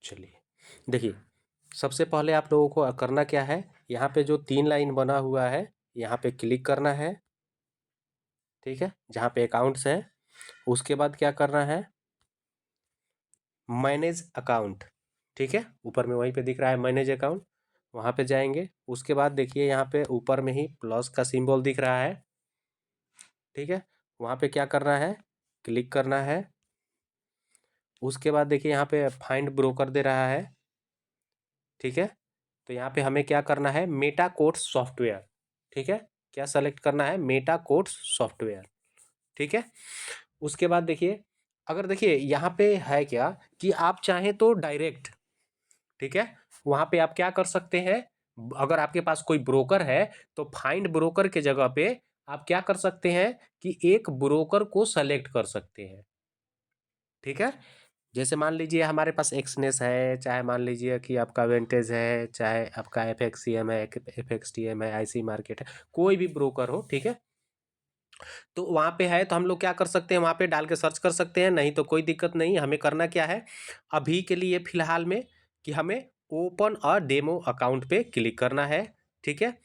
चलिए देखिए, सबसे पहले आप लोगों को करना क्या है, यहाँ पे जो 3 लाइन बना हुआ है यहाँ पे क्लिक करना है, ठीक है, जहाँ पे अकाउंट्स है। उसके बाद क्या करना है, मैनेज अकाउंट, ठीक है, ऊपर में वहीं पे दिख रहा है मैनेज अकाउंट, वहाँ पे जाएंगे। उसके बाद देखिए यहाँ पे ऊपर में ही प्लस का सिंबल दिख रहा है, ठीक है, वहाँ पे क्या करना है, क्लिक करना है। उसके बाद देखिए यहाँ पे फाइंड ब्रोकर दे रहा है, ठीक है, तो यहाँ पे हमें क्या करना है, मेटा कोट्स सॉफ्टवेयर, ठीक है, क्या सेलेक्ट करना है, मेटा कोट्स सॉफ्टवेयर, ठीक है। उसके बाद देखिए, अगर देखिए यहाँ पे है क्या कि आप चाहें तो डायरेक्ट, ठीक है, वहां पे आप क्या कर सकते हैं, अगर आपके पास कोई ब्रोकर है तो फाइंड ब्रोकर के जगह पे आप क्या कर सकते हैं कि एक ब्रोकर को सेलेक्ट कर सकते हैं, ठीक है। जैसे मान लीजिए हमारे पास एक्सनेस है, चाहे मान लीजिए कि आपका वेंटेज है, चाहे आपका एफएक्सीएम है, एफएक्सटीएम है, आईसी मार्केट है, कोई भी ब्रोकर हो, ठीक है, तो वहाँ पे है तो हम लोग क्या कर सकते हैं, वहाँ पे डाल के सर्च कर सकते हैं, नहीं तो कोई दिक्कत नहीं। हमें करना क्या है अभी के लिए फिलहाल में कि हमें ओपन अ डेमो अकाउंट पे क्लिक करना है, ठीक है।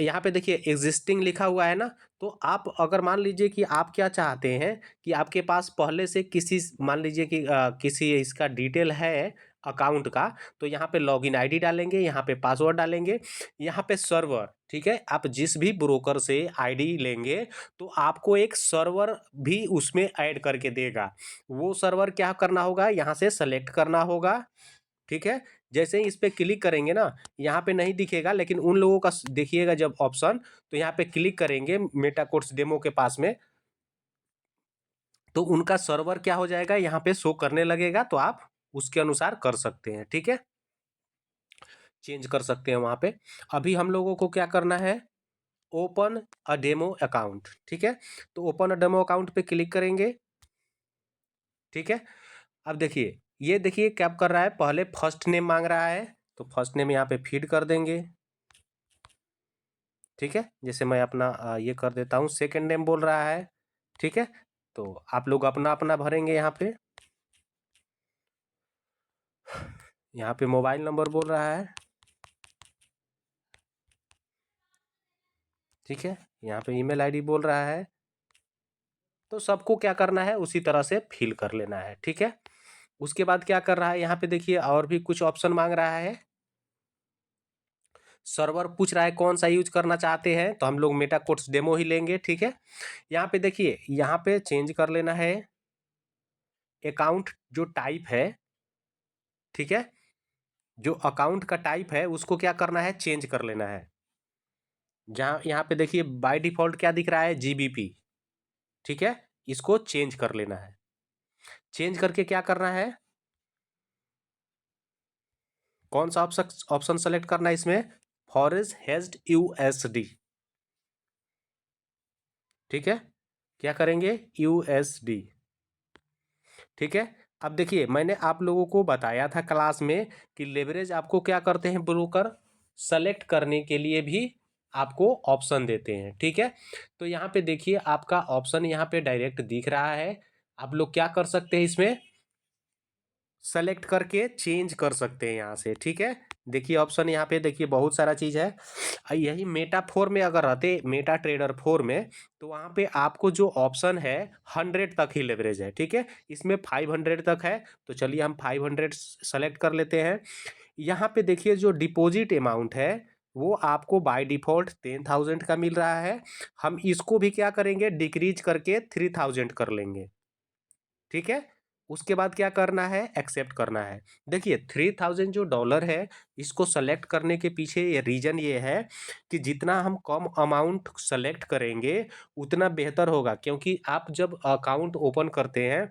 यहाँ पे देखिए एग्जिस्टिंग लिखा हुआ है ना, तो आप अगर मान लीजिए कि आप क्या चाहते हैं कि आपके पास पहले से किसी मान लीजिए कि किसी इसका डिटेल है अकाउंट का, तो यहाँ पे लॉगिन आईडी डालेंगे, यहाँ पे पासवर्ड डालेंगे, यहाँ पे सर्वर, ठीक है, आप जिस भी ब्रोकर से आईडी लेंगे तो आपको एक सर्वर भी उसमें ऐड करके देगा। वो सर्वर क्या करना होगा, यहाँ से सेलेक्ट करना होगा, ठीक है। जैसे ही इस पे क्लिक करेंगे ना, यहाँ पे नहीं दिखेगा, लेकिन उन लोगों का देखिएगा जब ऑप्शन, तो यहाँ पे क्लिक करेंगे मेटा कोर्स डेमो के पास में, तो उनका सर्वर क्या हो जाएगा, यहाँ पे शो करने लगेगा, तो आप उसके अनुसार कर सकते हैं, ठीक है, चेंज कर सकते हैं वहां पे। अभी हम लोगों को क्या करना है, ओपन अ डेमो अकाउंट, ठीक है, तो ओपन अ डेमो अकाउंट पे क्लिक करेंगे, ठीक है। अब देखिए ये देखिए क्या कर रहा है, पहले फर्स्ट नेम मांग रहा है, तो फर्स्ट नेम यहाँ पे फीड कर देंगे, ठीक है। जैसे मैं अपना ये कर देता हूँ, सेकंड नेम बोल रहा है, ठीक है, तो आप लोग अपना अपना भरेंगे यहाँ पे मोबाइल नंबर बोल रहा है, ठीक है, यहाँ पे ईमेल आईडी बोल रहा है, तो सबको क्या करना है उसी तरह से फिल कर लेना है, ठीक है। उसके बाद क्या कर रहा है, यहाँ पे देखिए और भी कुछ ऑप्शन मांग रहा है, सर्वर पूछ रहा है कौन सा यूज करना चाहते हैं, तो हम लोग मेटा कोट्स डेमो ही लेंगे, ठीक है। यहाँ पे देखिए यहाँ पे चेंज कर लेना है अकाउंट जो टाइप है, ठीक है, जो अकाउंट का टाइप है उसको क्या करना है, चेंज कर लेना है। जहाँ यहाँ पे देखिए बाय डिफॉल्ट क्या दिख रहा है, जीबीपी, ठीक है, इसको चेंज कर लेना है। चेंज करके क्या करना है, कौन सा ऑप्शन सेलेक्ट करना है इसमें, फॉरेस्ट हेज्ड यूएसडी, ठीक है, क्या करेंगे, यूएसडी, ठीक है। अब देखिए मैंने आप लोगों को बताया था क्लास में कि लेवरेज आपको क्या करते हैं, ब्रोकर सेलेक्ट करने के लिए भी आपको ऑप्शन देते हैं, ठीक है। तो यहाँ पे देखिए आपका ऑप्शन यहाँ पे डायरेक्ट दिख रहा है, आप लोग क्या कर सकते हैं इसमें सेलेक्ट करके चेंज कर सकते हैं यहाँ से, ठीक है। देखिए ऑप्शन यहाँ पे देखिए बहुत सारा चीज है। यही मेटा 4 में अगर रहते, मेटा ट्रेडर 4 में, तो वहाँ पे आपको जो ऑप्शन है 100 तक ही लेवरेज है, ठीक है, इसमें 500 तक है, तो चलिए हम 500 सेलेक्ट कर लेते हैं। यहाँ पे देखिए जो डिपॉजिट अमाउंट है वो आपको बाय डिफॉल्ट 10,000 का मिल रहा है, हम इसको भी क्या करेंगे, डिक्रीज करके 3,000 कर लेंगे, ठीक है। उसके बाद क्या करना है, एक्सेप्ट करना है। देखिए 3,000 जो डॉलर है, इसको सेलेक्ट करने के पीछे ये रीजन ये है कि जितना हम कम अमाउंट सेलेक्ट करेंगे उतना बेहतर होगा, क्योंकि आप जब अकाउंट ओपन करते हैं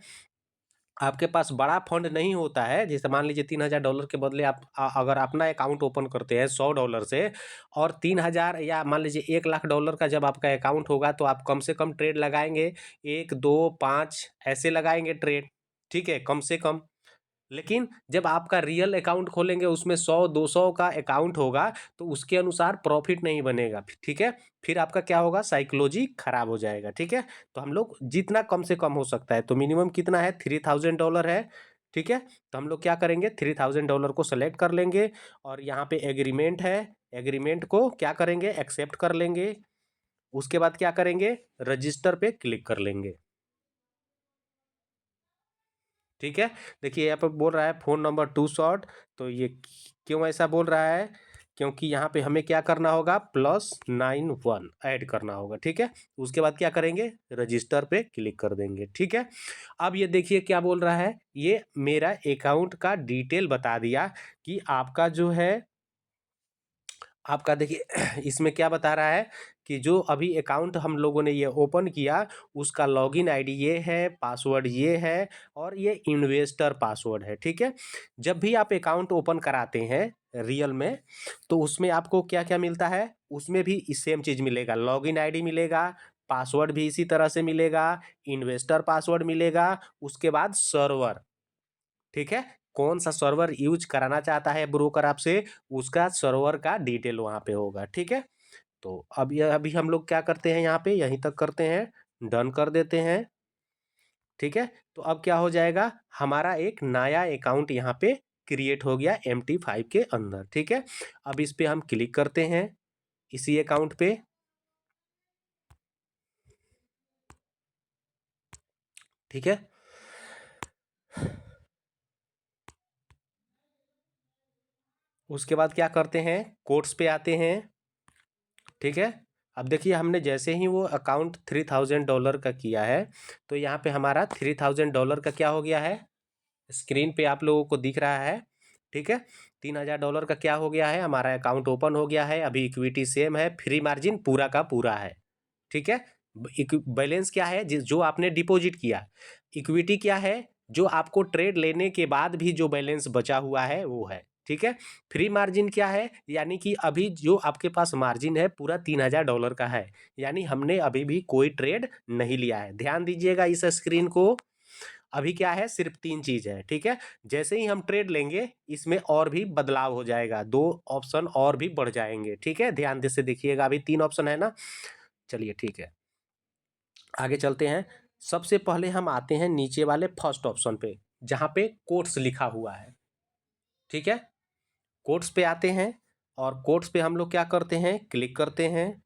आपके पास बड़ा फंड नहीं होता है, जैसे मान लीजिए $3,000 के बदले आप अगर अपना अकाउंट ओपन करते हैं $100 से, और 3,000 या मान लीजिए $1,00,000 का जब आपका अकाउंट होगा, तो आप कम से कम ट्रेड लगाएंगे, 1 2 5 ऐसे लगाएंगे ट्रेड, ठीक है, कम से कम। लेकिन जब आपका रियल अकाउंट खोलेंगे उसमें 100 200 का अकाउंट होगा, तो उसके अनुसार प्रॉफिट नहीं बनेगा, ठीक है, फिर आपका क्या होगा, साइकोलॉजी खराब हो जाएगा, ठीक है। तो हम लोग जितना कम से कम हो सकता है, तो मिनिमम कितना है, $3,000 है, ठीक है। तो हम लोग क्या करेंगे, $3000 को सेलेक्ट कर लेंगे और यहाँ पे एग्रीमेंट है, एग्रीमेंट को क्या करेंगे, एक्सेप्ट कर लेंगे। उसके बाद क्या करेंगे, रजिस्टर पे क्लिक कर लेंगे। ठीक है। देखिए यहाँ पर बोल रहा है फ़ोन नंबर टू शॉर्ट, तो ये क्यों ऐसा बोल रहा है, क्योंकि यहाँ पे हमें क्या करना होगा, +91 ऐड करना होगा। ठीक है। उसके बाद क्या करेंगे, रजिस्टर पे क्लिक कर देंगे। ठीक है। अब ये देखिए क्या बोल रहा है, ये मेरा अकाउंट का डिटेल बता दिया कि आपका जो है, आपका देखिए इसमें क्या बता रहा है कि जो अभी अकाउंट हम लोगों ने ये ओपन किया, उसका लॉगिन आईडी ये है, पासवर्ड ये है और ये इन्वेस्टर पासवर्ड है। ठीक है। जब भी आप अकाउंट ओपन कराते हैं रियल में, तो उसमें आपको क्या क्या मिलता है, उसमें भी सेम चीज़ मिलेगा, लॉगिन आईडी मिलेगा, पासवर्ड भी इसी तरह से मिलेगा, इन्वेस्टर पासवर्ड मिलेगा, उसके बाद सर्वर। ठीक है। कौन सा सर्वर यूज कराना चाहता है ब्रोकर आपसे, उसका सर्वर का डिटेल वहाँ पे होगा। ठीक है। तो अब ये अभी हम लोग क्या करते हैं, यहाँ पे यहीं तक करते हैं, डन कर देते हैं। ठीक है। तो अब क्या हो जाएगा, हमारा एक नया अकाउंट यहाँ पे क्रिएट हो गया MT5 के अंदर। ठीक है। अब इस पे हम क्लिक करते हैं, इसी अकाउंट पे। ठीक है। उसके बाद क्या करते हैं, कोड्स पे आते हैं। ठीक है। अब देखिए हमने जैसे ही वो अकाउंट $3000 का किया है, तो यहाँ पे हमारा $3000 का क्या हो गया है, स्क्रीन पे आप लोगों को दिख रहा है। ठीक है। $3000 का क्या हो गया है, हमारा अकाउंट ओपन हो गया है। अभी इक्विटी सेम है, फ्री मार्जिन पूरा का पूरा है। ठीक है। बैलेंस क्या है, जो आपने डिपॉजिट किया, इक्विटी क्या है, जो आपको ट्रेड लेने के बाद भी जो बैलेंस बचा हुआ है वो है। ठीक है। फ्री मार्जिन क्या है, यानी कि अभी जो आपके पास मार्जिन है पूरा $3000 का है, यानी हमने अभी भी कोई ट्रेड नहीं लिया है। ध्यान दीजिएगा इस स्क्रीन को, अभी क्या है, सिर्फ 3 चीज है। ठीक है। जैसे ही हम ट्रेड लेंगे, इसमें और भी बदलाव हो जाएगा, 2 ऑप्शन और भी बढ़ जाएंगे। ठीक है। ध्यान से देखिएगा, अभी 3 ऑप्शन है ना। चलिए ठीक है, आगे चलते हैं। सबसे पहले हम आते हैं नीचे वाले फर्स्ट ऑप्शन पे, जहां पे कोट्स लिखा हुआ है। ठीक है। कोट्स पे आते हैं और कोट्स पे हम लोग क्या करते हैं, क्लिक करते हैं।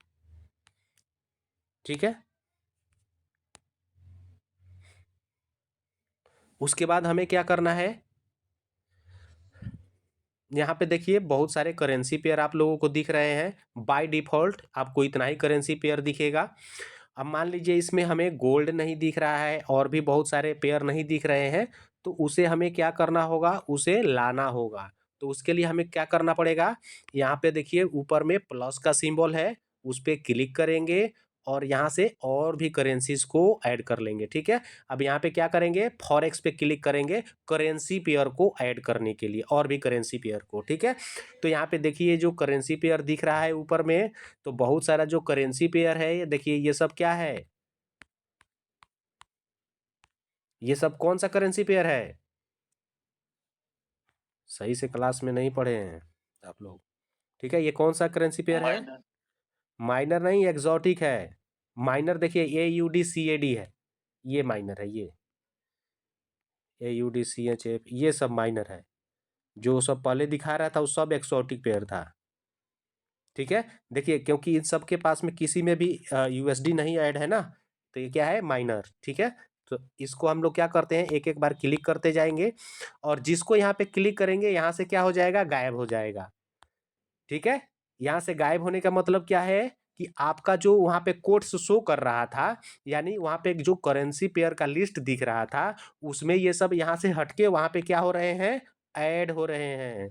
ठीक है। उसके बाद हमें क्या करना है, यहाँ पे देखिए बहुत सारे करेंसी पेयर आप लोगों को दिख रहे हैं। बाय डिफ़ॉल्ट आपको इतना ही करेंसी पेयर दिखेगा। अब मान लीजिए इसमें हमें गोल्ड नहीं दिख रहा है और भी बहुत सारे पेयर नहीं दिख रहे हैं, तो उसे हमें क्या करना होगा, उसे लाना होगा। तो उसके लिए हमें क्या करना पड़ेगा, यहाँ पे देखिए ऊपर में प्लस का सिंबल है, उस पे क्लिक करेंगे और यहाँ से और भी करेंसीज को ऐड कर लेंगे। ठीक है। अब यहाँ पे क्या करेंगे, फॉरेक्स पे क्लिक करेंगे करेंसी पेयर को ऐड करने के लिए, और भी करेंसी पेयर को। ठीक है। तो यहाँ पे देखिए जो करेंसी पेयर दिख रहा है ऊपर में, तो बहुत सारा जो करेंसी पेयर है, ये देखिए ये सब क्या है, ये सब कौन सा करेंसी पेयर है, सही से क्लास में नहीं पढ़े हैं आप लोग। ठीक है। ये कौन सा करेंसी पेयर है, माइनर नहीं, एग्जॉटिक है। माइनर देखिए AUDCAD है, ये माइनर है, ये AUDCHF, ये सब माइनर है। जो सब पहले दिखा रहा था वो सब एक्सोटिक पेयर था। ठीक है। देखिए क्योंकि इन सब के पास में किसी में भी USD नहीं ऐड है ना, तो ये क्या है, माइनर। ठीक है। तो इसको हम लोग क्या करते हैं, एक एक बार क्लिक करते जाएंगे और जिसको यहाँ पे क्लिक करेंगे, यहाँ से क्या हो जाएगा, गायब हो जाएगा। ठीक है। यहाँ से गायब होने का मतलब क्या है, कि आपका जो वहाँ पे कोड्स शो कर रहा था, यानी वहाँ पे जो करेंसी पेयर का लिस्ट दिख रहा था, उसमें ये सब यहाँ से हटके वहाँ पे क्या हो रहे हैं, ऐड हो रहे हैं।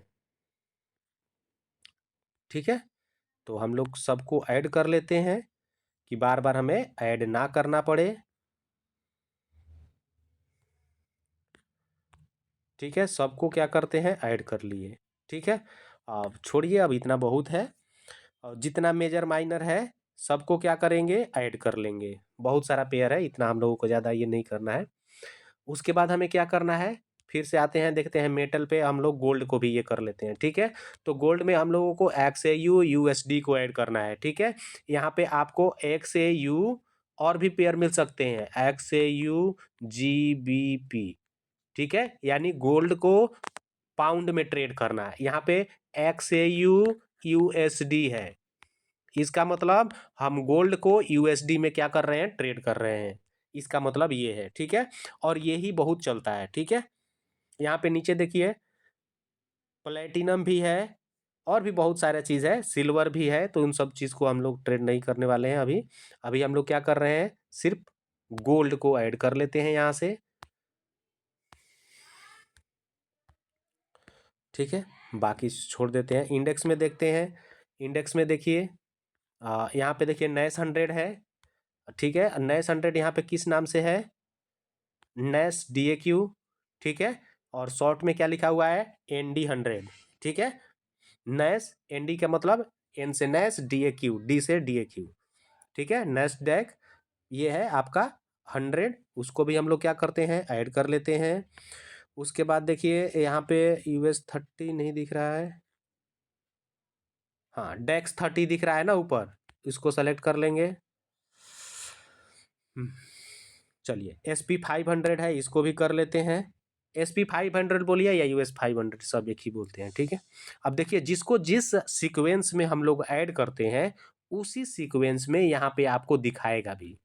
ठीक है। तो हम लोग सबको ऐड कर लेते हैं कि बार बार हमें ऐड ना करना पड़े। ठीक है। सबको क्या करते हैं, ऐड कर लिए। ठीक है। अब छोड़िए, अब इतना बहुत है। और जितना मेजर माइनर है, सबको क्या करेंगे, ऐड कर लेंगे। बहुत सारा पेयर है, इतना हम लोगों को ज़्यादा ये नहीं करना है। उसके बाद हमें क्या करना है, फिर से आते हैं, देखते हैं मेटल पे, हम लोग गोल्ड को भी ये कर लेते हैं। ठीक है। तो गोल्ड में हम लोगों को XAU USD को ऐड करना है। ठीक है। यहाँ पे आपको XAU और भी पेयर मिल सकते हैं, XAU GBP। ठीक है, यानी गोल्ड को पाउंड में ट्रेड करना है। यहाँ पे XAU USD है, इसका मतलब हम गोल्ड को यूएसडी में क्या कर रहे हैं, ट्रेड कर रहे हैं, इसका मतलब ये है। ठीक है, और ये ही बहुत चलता है। ठीक है, यहाँ पे नीचे देखिए प्लेटिनम भी है और भी बहुत सारा चीज़ है, सिल्वर भी है, तो उन सब चीज़ को हम लोग ट्रेड नहीं करने वाले हैं अभी। अभी हम लोग क्या कर रहे हैं, सिर्फ गोल्ड को ऐड कर लेते हैं यहाँ से। ठीक है, बाकी छोड़ देते हैं। इंडेक्स में देखते हैं, इंडेक्स में देखिए यहाँ पे देखिए नैस 100 है। ठीक है, नैस 100 यहाँ पे किस नाम से है, नैस DAQ। ठीक है, और शॉर्ट में क्या लिखा हुआ है, ND100। ठीक है, नैस ND का मतलब N से नैस, DAQ D से DAQ। ठीक है, नैस्डैक ये है आपका 100, उसको भी हम लोग क्या करते हैं, ऐड कर लेते हैं। उसके बाद देखिए यहाँ पे US30 नहीं दिख रहा है, हाँ डेक्स 30 दिख रहा है ना ऊपर, इसको सेलेक्ट कर लेंगे। चलिए SP500 है, इसको भी कर लेते हैं। SP500 बोलिए या US500, सब एक ही बोलते हैं। ठीक है, अब देखिए जिसको जिस सीक्वेंस में हम लोग ऐड करते हैं उसी सीक्वेंस में यहाँ पे आपको दिखाएगा भी।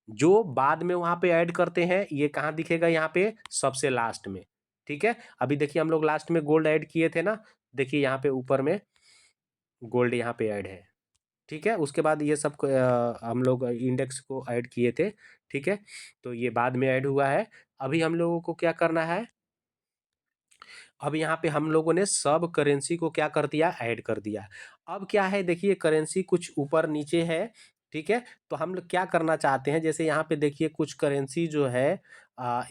जो बाद में वहाँ पे ऐड करते हैं ये कहाँ दिखेगा, यहाँ पे सबसे लास्ट में। ठीक है, अभी देखिए हम लोग लास्ट में गोल्ड ऐड किए थे ना, देखिए यहाँ पे ऊपर में गोल्ड यहाँ पे ऐड है। ठीक है, उसके बाद ये सब हम लोग इंडेक्स को ऐड किए थे। ठीक है, तो ये बाद में ऐड हुआ है। अभी हम लोगों को क्या करना है, अब यहाँ पे हम लोगों ने सब करेंसी को क्या कर दिया, ऐड कर दिया। अब क्या है देखिए, करेंसी कुछ ऊपर नीचे है। ठीक है, तो हम लोग क्या करना चाहते हैं, जैसे यहाँ पे देखिए कुछ करेंसी जो है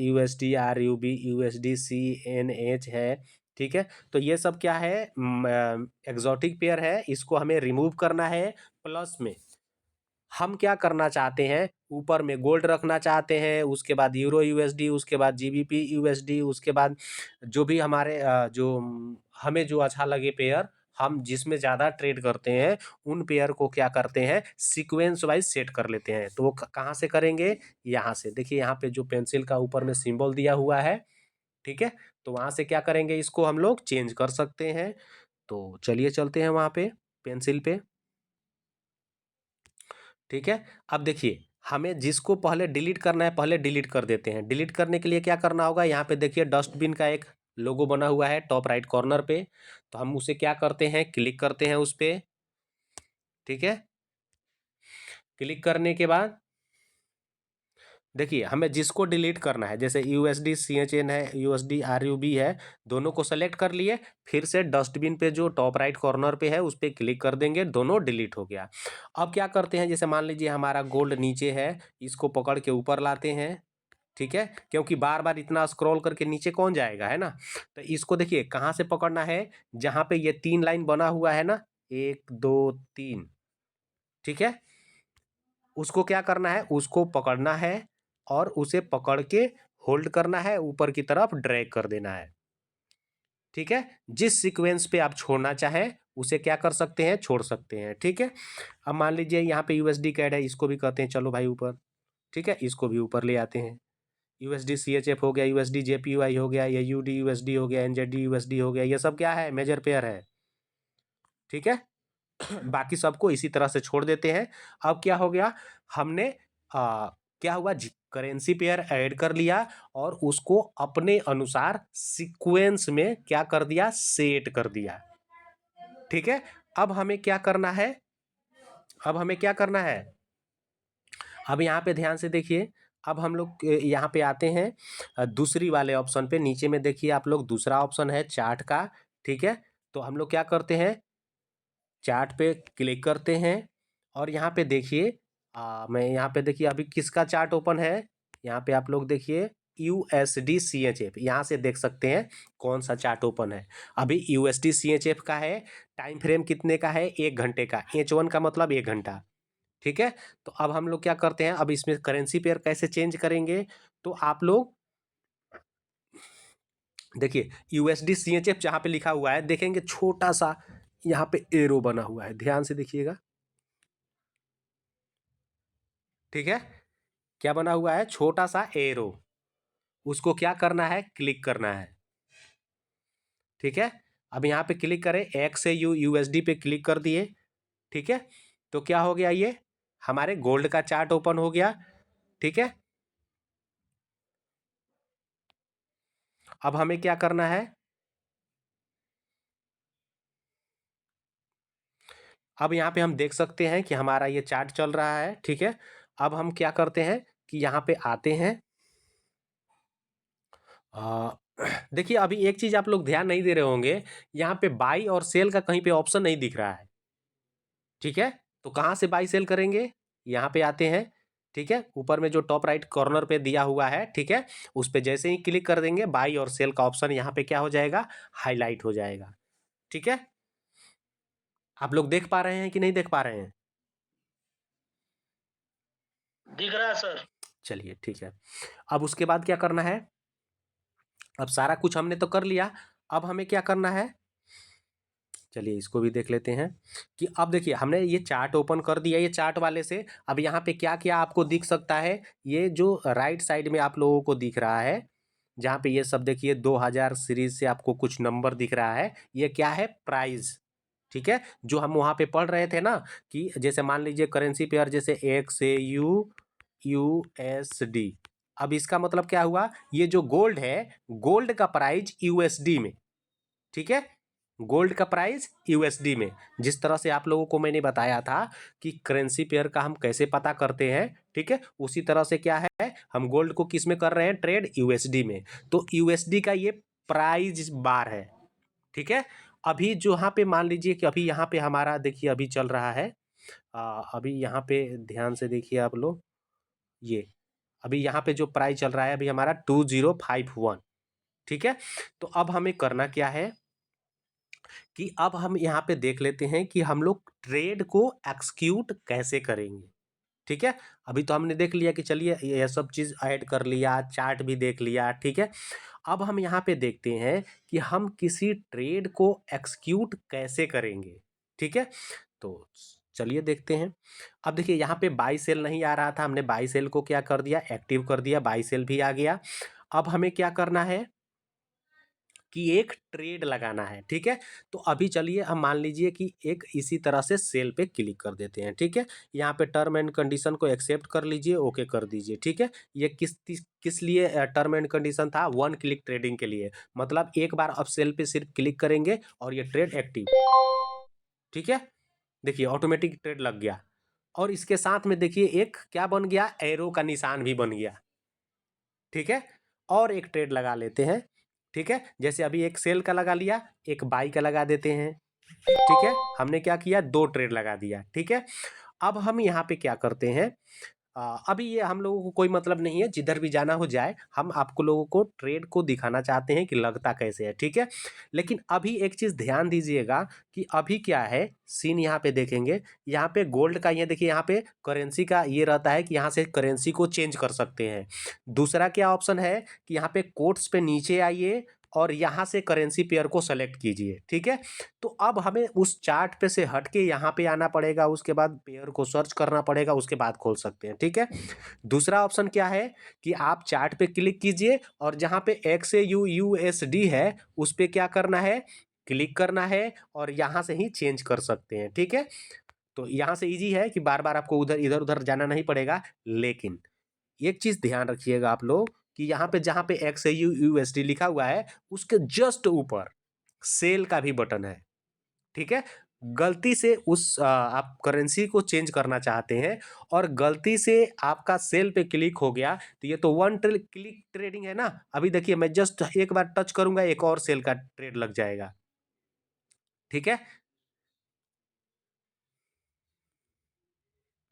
USD RUB USD CNH है। ठीक है, तो ये सब क्या है, एग्जॉटिक पेयर है, इसको हमें रिमूव करना है। प्लस में हम क्या करना चाहते हैं, ऊपर में गोल्ड रखना चाहते हैं, उसके बाद यूरो USD, उसके बाद GBP USD, उसके बाद जो भी हमारे हमें जो अच्छा लगे पेयर, हम जिसमें ज़्यादा ट्रेड करते हैं उन पेयर को क्या करते हैं, सीक्वेंस वाइज सेट कर लेते हैं। तो वो कहाँ से करेंगे, यहाँ से देखिए यहाँ पे जो पेंसिल का ऊपर में सिंबल दिया हुआ है। ठीक है, तो वहाँ से क्या करेंगे, इसको हम लोग चेंज कर सकते हैं। तो चलिए चलते हैं वहाँ पे पेंसिल पे। ठीक है, अब देखिए हमें जिसको पहले डिलीट करना है पहले डिलीट कर देते हैं। डिलीट करने के लिए क्या करना होगा, यहाँ पे देखिए डस्टबिन का एक लोगो बना हुआ है टॉप राइट कॉर्नर पे, तो हम उसे क्या करते हैं, क्लिक करते हैं उस पे। ठीक है, क्लिक करने के बाद देखिए हमें जिसको डिलीट करना है, जैसे USD CHN है, USD RUB है, दोनों को सेलेक्ट कर लिए, फिर से डस्टबिन पे जो टॉप राइट कॉर्नर पे है उस पर क्लिक कर देंगे, दोनों डिलीट हो गया। अब क्या करते हैं, जैसे मान लीजिए हमारा गोल्ड नीचे है, इसको पकड़ के ऊपर लाते हैं। ठीक है, क्योंकि बार बार इतना स्क्रॉल करके नीचे कौन जाएगा, है ना। तो इसको देखिए कहाँ से पकड़ना है, जहाँ पे ये 3 लाइन बना हुआ है ना, 1 2 3। ठीक है, उसको क्या करना है, उसको पकड़ना है और उसे पकड़ के होल्ड करना है, यूपर की तरफ ड्रैग कर देना है। ठीक है, जिस सीक्वेंस पे आप छोड़ना चाहें उसे क्या कर सकते हैं, छोड़ सकते हैं। ठीक है, अब मान लीजिए यहाँ पे USD कैड है, इसको भी कहते हैं चलो भाई ऊपर। ठीक है, इसको भी ऊपर ले आते हैं। USD CHF हो गया, USD JPY हो गया, AUD USD हो गया, NZD USD हो गया, ये सब क्या है, मेजर पेयर है। ठीक है, बाकी सबको इसी तरह से छोड़ देते हैं। अब क्या हो गया, हमने क्या हुआ, करेंसी पेयर ऐड कर लिया और उसको अपने अनुसार सीक्वेंस में क्या कर दिया, सेट कर दिया। ठीक है, अब हमें क्या करना है, अब हमें क्या करना है, अब यहाँ पे ध्यान से देखिए। अब हम लोग यहाँ पे आते हैं दूसरी वाले ऑप्शन पे, नीचे में देखिए आप लोग दूसरा ऑप्शन है चार्ट का। ठीक है, तो हम लोग क्या करते हैं, चार्ट पे क्लिक करते हैं और यहाँ पे देखिए मैं यहाँ पे देखिए अभी किसका चार्ट ओपन है, यहाँ पे आप लोग देखिए USD CHF, यहाँ से देख सकते हैं कौन सा चार्ट ओपन है। अभी USD CHF का है, टाइम फ्रेम कितने का है, 1 घंटे का, H1 का मतलब 1 घंटा। ठीक है, तो अब हम लोग क्या करते हैं, अब इसमें करेंसी पेयर कैसे चेंज करेंगे, तो आप लोग देखिए USD CHF जहाँ पे लिखा हुआ है देखेंगे छोटा सा यहाँ पे एरो बना हुआ है, ध्यान से देखिएगा। ठीक है, क्या बना हुआ है, छोटा सा एरो, उसको क्या करना है, क्लिक करना है। ठीक है, अब यहाँ पे क्लिक करें, एक्स से यूएसडी पे क्लिक कर दिए। ठीक है, तो क्या हो गया, ये हमारे गोल्ड का चार्ट ओपन हो गया। ठीक है, अब हमें क्या करना है, अब यहाँ पे हम देख सकते हैं कि हमारा ये चार्ट चल रहा है। ठीक है, अब हम क्या करते हैं कि यहाँ पे आते हैं। देखिए, अभी एक चीज आप लोग ध्यान नहीं दे रहे होंगे, यहाँ पे बाई और सेल का कहीं पे ऑप्शन नहीं दिख रहा है। ठीक है, तो कहाँ से बाई सेल करेंगे, यहाँ पे आते हैं। ठीक है, ऊपर में जो टॉप राइट कॉर्नर पे दिया हुआ है, ठीक है, उस पे जैसे ही क्लिक कर देंगे, बाई और सेल का ऑप्शन यहाँ पे क्या हो जाएगा, हाईलाइट हो जाएगा। ठीक है, आप लोग देख पा रहे हैं कि नहीं देख पा रहे हैं? दिख रहा है सर। चलिए ठीक है, अब उसके बाद क्या करना है, अब सारा कुछ हमने तो कर लिया, अब हमें क्या करना है, चलिए इसको भी देख लेते हैं कि अब देखिए हमने ये चार्ट ओपन कर दिया, ये चार्ट वाले से अब यहाँ पे क्या क्या आपको दिख सकता है, ये जो राइट साइड में आप लोगों को दिख रहा है, जहाँ पे ये सब देखिए 2000 सीरीज से आपको कुछ नंबर दिख रहा है, ये क्या है, प्राइस। ठीक है, जो हम वहाँ पे पढ़ रहे थे ना कि जैसे मान लीजिए करेंसी पेयर जैसे एक्स ए यूएसडी, अब इसका मतलब क्या हुआ, ये जो गोल्ड है, गोल्ड का प्राइस यूएसडी में। ठीक है, गोल्ड का प्राइस यूएसडी में, जिस तरह से आप लोगों को मैंने बताया था कि करेंसी पेयर का हम कैसे पता करते हैं। ठीक है, उसी तरह से क्या है, हम गोल्ड को किस में कर रहे हैं, ट्रेड यूएसडी में, तो यूएसडी का ये प्राइस बार है। ठीक है, अभी जो यहाँ पे मान लीजिए कि अभी यहाँ पे हमारा देखिए अभी चल रहा है, अभी यहाँ पे ध्यान से देखिए आप लोग, ये अभी यहाँ पे जो प्राइस चल रहा है अभी हमारा 2051। ठीक है, तो अब हमें करना क्या है कि अब हम यहाँ पे देख लेते हैं कि हम लोग ट्रेड को एक्सक्यूट कैसे करेंगे। ठीक है, अभी तो हमने देख लिया कि चलिए ये सब चीज़ ऐड कर लिया, चार्ट भी देख लिया। ठीक है, अब हम यहाँ पे देखते हैं कि हम किसी ट्रेड को एक्सक्यूट कैसे करेंगे। ठीक है, तो चलिए देखते हैं। अब देखिए यहाँ पे बाई सेल नहीं आ रहा था, हमने बाई सेल को क्या कर दिया, एक्टिव कर दिया, बाई सेल भी आ गया। अब हमें क्या करना है कि एक ट्रेड लगाना है। ठीक है, तो अभी चलिए हम मान लीजिए कि एक इसी तरह से सेल पे क्लिक कर देते हैं। ठीक है, यहाँ पे टर्म एंड कंडीशन को एक्सेप्ट कर लीजिए, ओके कर दीजिए। ठीक है, ये किस लिए टर्म एंड कंडीशन था, वन क्लिक ट्रेडिंग के लिए, मतलब एक बार अब सेल पे सिर्फ क्लिक करेंगे और ये ट्रेड एक्टिव। ठीक है, देखिए ऑटोमेटिक ट्रेड लग गया, और इसके साथ में देखिए एक क्या बन गया, एरो का निशान भी बन गया। ठीक है, और एक ट्रेड लगा लेते हैं। ठीक है, जैसे अभी एक सेल का लगा लिया, एक बाई का लगा देते हैं। ठीक है, हमने क्या किया, दो ट्रेड लगा दिया। ठीक है, अब हम यहाँ पे क्या करते हैं, अभी ये हम लोगों को कोई मतलब नहीं है, जिधर भी जाना हो जाए, हम आपको लोगों को ट्रेड को दिखाना चाहते हैं कि लगता कैसे है। ठीक है, लेकिन अभी एक चीज़ ध्यान दीजिएगा कि अभी क्या है सीन, यहाँ पे देखेंगे, यहाँ पे गोल्ड का, ये देखिए यहाँ पे करेंसी का ये रहता है कि यहाँ से करेंसी को चेंज कर सकते हैं। दूसरा क्या ऑप्शन है कि यहाँ पे कोट्स पे नीचे आइए और यहाँ से करेंसी पेयर को सेलेक्ट कीजिए। ठीक है, तो अब हमें उस चार्ट पे से हट के यहाँ पे आना पड़ेगा, उसके बाद पेयर को सर्च करना पड़ेगा, उसके बाद खोल सकते हैं। ठीक है, दूसरा ऑप्शन क्या है कि आप चार्ट पे क्लिक कीजिए और जहाँ पे x you U S D है उस पर क्या करना है, क्लिक करना है और यहाँ से ही चेंज कर सकते हैं। ठीक है, तो यहाँ से इजी है कि बार बार आपको उधर इधर उधर जाना नहीं पड़ेगा। लेकिन एक चीज ध्यान रखिएगा आप लोग कि यहाँ पे जहाँ पे x you U S D लिखा हुआ है उसके जस्ट ऊपर सेल का भी बटन है। ठीक है, गलती से आप करेंसी को चेंज करना चाहते हैं और गलती से आपका सेल पे क्लिक हो गया, तो ये तो वन क्लिक ट्रेडिंग है ना। अभी देखिए मैं जस्ट एक बार टच करूंगा, एक और सेल का ट्रेड लग जाएगा। ठीक है,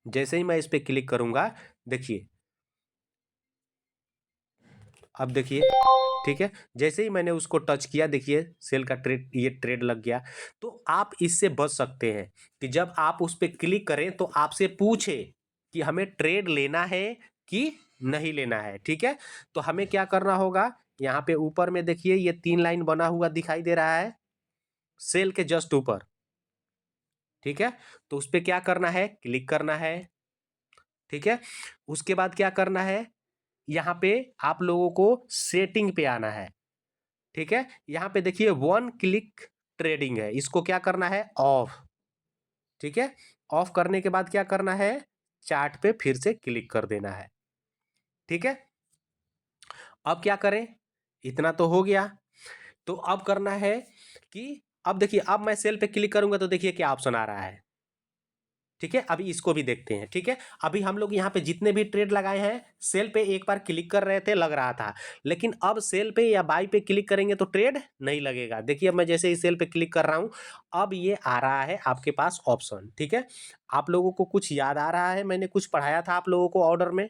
जैसे ही मैं इस पे क्लिक करूंगा, देखिए अब देखिए, ठीक है, जैसे ही मैंने उसको टच किया, देखिए सेल का ट्रेड, ये ट्रेड लग गया। तो आप इससे बच सकते हैं कि जब आप उस पर क्लिक करें तो आपसे पूछे कि हमें ट्रेड लेना है कि नहीं लेना है। ठीक है, तो हमें क्या करना होगा, यहाँ पे ऊपर में देखिए ये 3 लाइन बना हुआ दिखाई दे रहा है, सेल के जस्ट ऊपर। ठीक है, तो उस पर क्या करना है, क्लिक करना है। ठीक है, उसके बाद क्या करना है, यहाँ पे आप लोगों को सेटिंग पे आना है, ठीक है। यहाँ पे देखिए वन क्लिक ट्रेडिंग है, इसको क्या करना है, ऑफ, ठीक है। ऑफ करने के बाद क्या करना है, चार्ट पे फिर से क्लिक कर देना है, ठीक है। अब क्या करें, इतना तो हो गया। तो अब करना है कि अब देखिए, अब मैं सेल पे क्लिक करूंगा तो देखिए क्या ऑप्शन आ रहा है, ठीक है। अभी इसको भी देखते हैं, ठीक है। अभी हम लोग यहाँ पे जितने भी ट्रेड लगाए हैं सेल पे एक बार क्लिक कर रहे थे, लग रहा था, लेकिन अब सेल पे या बाई पे क्लिक करेंगे तो ट्रेड नहीं लगेगा। देखिए अब मैं जैसे ही सेल पे क्लिक कर रहा हूँ, अब ये आ रहा है आपके पास ऑप्शन, ठीक है। आप लोगों को कुछ याद आ रहा है, मैंने कुछ पढ़ाया था आप लोगों को ऑर्डर में,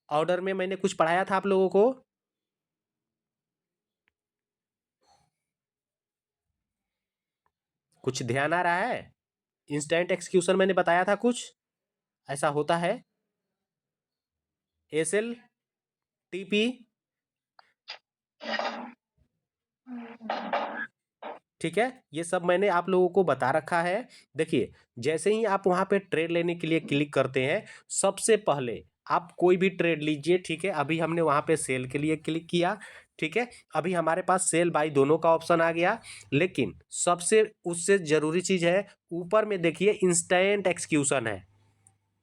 ऑर्डर में मैंने कुछ पढ़ाया था आप लोगों को, कुछ ध्यान आ रहा है। इंस्टेंट एक्सक्यूशन मैंने बताया था, कुछ ऐसा होता है, एसएल, टीपी, ठीक है। ये सब मैंने आप लोगों को बता रखा है। देखिए जैसे ही आप वहां पे ट्रेड लेने के लिए क्लिक करते हैं, सबसे पहले आप कोई भी ट्रेड लीजिए, ठीक है। अभी हमने वहां पे सेल के लिए क्लिक किया, ठीक है। अभी हमारे पास सेल बाई दोनों का ऑप्शन आ गया, लेकिन सबसे उससे जरूरी चीज है, ऊपर में देखिए इंस्टेंट एक्सक्यूशन है,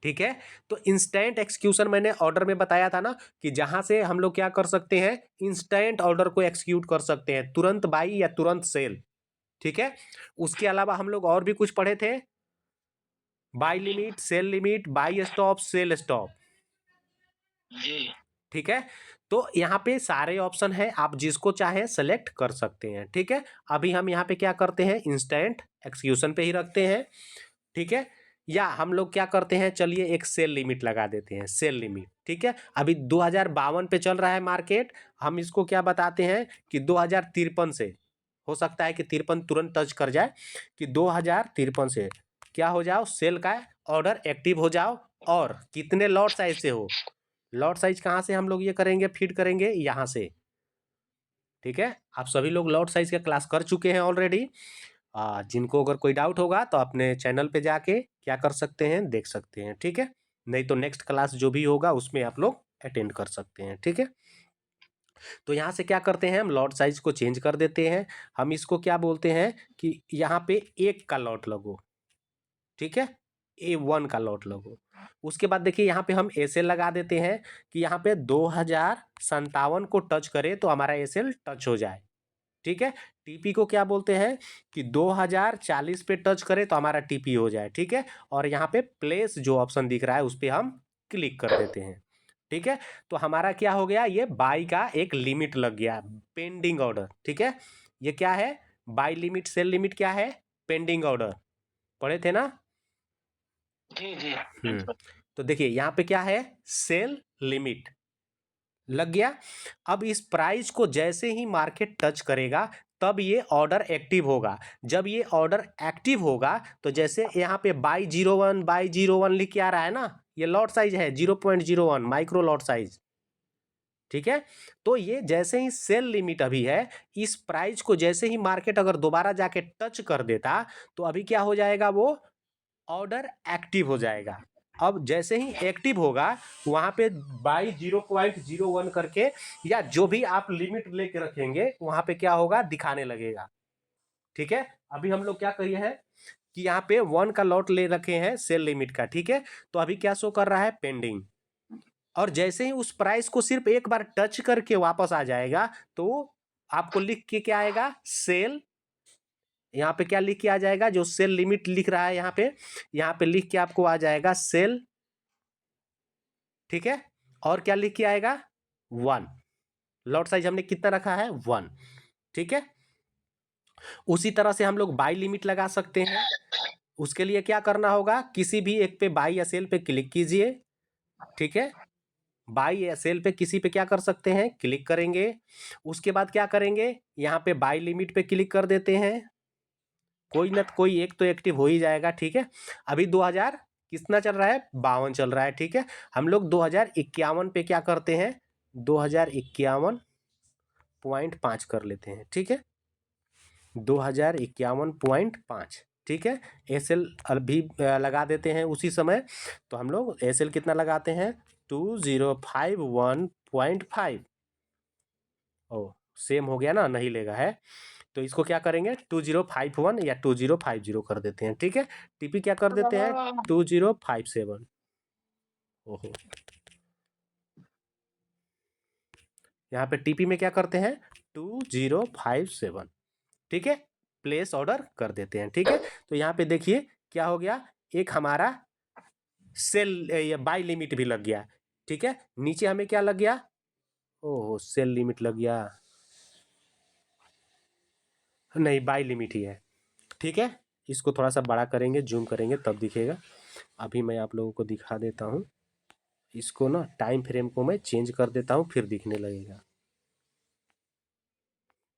ठीक है। तो इंस्टेंट एक्सक्यूशन मैंने ऑर्डर में बताया था ना, कि जहां से हम लोग क्या कर सकते हैं, इंस्टेंट ऑर्डर को एक्सक्यूट कर सकते हैं, तुरंत बाई या तुरंत सेल, ठीक है। उसके अलावा हम लोग और भी कुछ पढ़े थे, buy limit, sell limit, buy stop, sell stop, जी ठीक है। तो यहाँ पे सारे ऑप्शन है, आप जिसको चाहे सेलेक्ट कर सकते हैं, ठीक है। अभी हम यहाँ पे क्या करते हैं, इंस्टेंट एक्सक्यूशन पे ही रखते हैं, ठीक है। या हम लोग क्या करते हैं, चलिए एक सेल लिमिट लगा देते हैं, सेल लिमिट, ठीक है। अभी 2052 पे चल रहा है मार्केट, हम इसको क्या बताते हैं कि 2053 से, हो सकता है कि 53 तुरंत टच कर जाए, कि 2053 से क्या हो जाओ, सेल का ऑर्डर एक्टिव हो जाओ, और कितने लॉट साइज से हो, लॉट साइज कहाँ से हम लोग ये करेंगे, फीड करेंगे यहाँ से, ठीक है। आप सभी लोग लॉट साइज का क्लास कर चुके हैं ऑलरेडी। जिनको अगर कोई डाउट होगा तो अपने चैनल पे जाके क्या कर सकते हैं, देख सकते हैं, ठीक है। नहीं तो नेक्स्ट क्लास जो भी होगा उसमें आप लोग अटेंड कर सकते हैं, ठीक है। तो यहाँ से क्या करते हैं, हम लॉट साइज को चेंज कर देते हैं, हम इसको क्या बोलते हैं कि यहाँ पे एक का लॉट लगो, ठीक है, A1 का लॉट लगो। उसके बाद देखिए यहाँ पे हम एसएल लगा देते हैं, कि यहाँ पे 2057 को टच करे तो हमारा एसएल टच हो जाए, ठीक है। टीपी को क्या बोलते हैं कि 2040 पे टच करे तो हमारा टीपी हो जाए, ठीक है। और यहाँ पे प्लेस जो ऑप्शन दिख रहा है उस पर हम क्लिक कर देते हैं, ठीक है। तो हमारा क्या हो गया, ये बाई का एक लिमिट लग गया, पेंडिंग ऑर्डर, ठीक है। ये क्या है, बाई लिमिट, सेल लिमिट क्या है, पेंडिंग ऑर्डर, पढ़े थे ना। जी जी तो देखिए यहाँ पे क्या है, सेल लिमिट लग गया। अब इस प्राइस को जैसे ही मार्केट टच करेगा तब ये ऑर्डर एक्टिव होगा। जब ये ऑर्डर एक्टिव होगा तो जैसे यहाँ पे बाई 01 लिख के आ रहा है ना, ये लॉट साइज है 0.01 माइक्रो लॉट साइज, ठीक है। तो ये जैसे ही सेल लिमिट अभी है, इस प्राइस को जैसे ही मार्केट अगर दोबारा जाके टच कर देता तो अभी क्या हो जाएगा, वो ऑर्डर एक्टिव हो जाएगा। अब जैसे ही एक्टिव होगा वहां पे बाई 0.01 करके, या जो भी आप लिमिट लेके रखेंगे वहां पे क्या होगा, दिखाने लगेगा, ठीक है। अभी हम लोग क्या करिए हैं कि यहाँ पे 1 का लॉट ले रखे हैं सेल लिमिट का, ठीक है। तो अभी क्या शो कर रहा है, पेंडिंग। और जैसे ही उस प्राइस को सिर्फ एक बार टच करके वापस आ जाएगा तो आपको लिख के क्या आएगा, सेल, यहाँ पे क्या लिख के आ जाएगा, जो सेल लिमिट लिख रहा है यहाँ पे लिख के आपको आ जाएगा सेल, ठीक है। और क्या लिख के आएगा, 1, लॉट साइज हमने कितना रखा है, 1, ठीक है। उसी तरह से हम लोग बाई लिमिट लगा सकते हैं। उसके लिए क्या करना होगा, किसी भी एक पे बाई या सेल पे क्लिक कीजिए, ठीक है। बाई या सेल पे किसी पे क्या कर सकते हैं, क्लिक करेंगे। उसके बाद क्या करेंगे, यहाँ पे बाई लिमिट पे क्लिक कर देते हैं, कोई ना कोई एक तो एक्टिव हो ही जाएगा, ठीक है। अभी 2000 कितना चल रहा है, 52 चल रहा है, ठीक है। हम लोग 2051 पे क्या करते हैं, 2051.5 कर लेते हैं, ठीक है, 2051.5, ठीक है, एस एल भी लगा देते हैं उसी समय। तो हम लोग एस एल कितना लगाते हैं 2051.5। ओ सेम हो गया ना, नहीं लेगा है तो इसको क्या करेंगे 2051 या 2050 कर देते हैं। ठीक है, टीपी क्या कर देते हैं 2057। ओहो, यहाँ पे टीपी में क्या करते हैं 2057। ठीक है, प्लेस ऑर्डर कर देते हैं। ठीक है, तो यहाँ पे देखिए क्या हो गया, एक हमारा सेल या बाय लिमिट भी लग गया। ठीक है, नीचे हमें क्या लग गया, ओहो सेल लिमिट लग गया, नहीं बाय लिमिट ही है। ठीक है, इसको थोड़ा सा बड़ा करेंगे, जूम करेंगे तब दिखेगा। अभी मैं आप लोगों को दिखा देता हूँ, इसको ना टाइम फ्रेम को मैं चेंज कर देता हूँ, फिर दिखने लगेगा।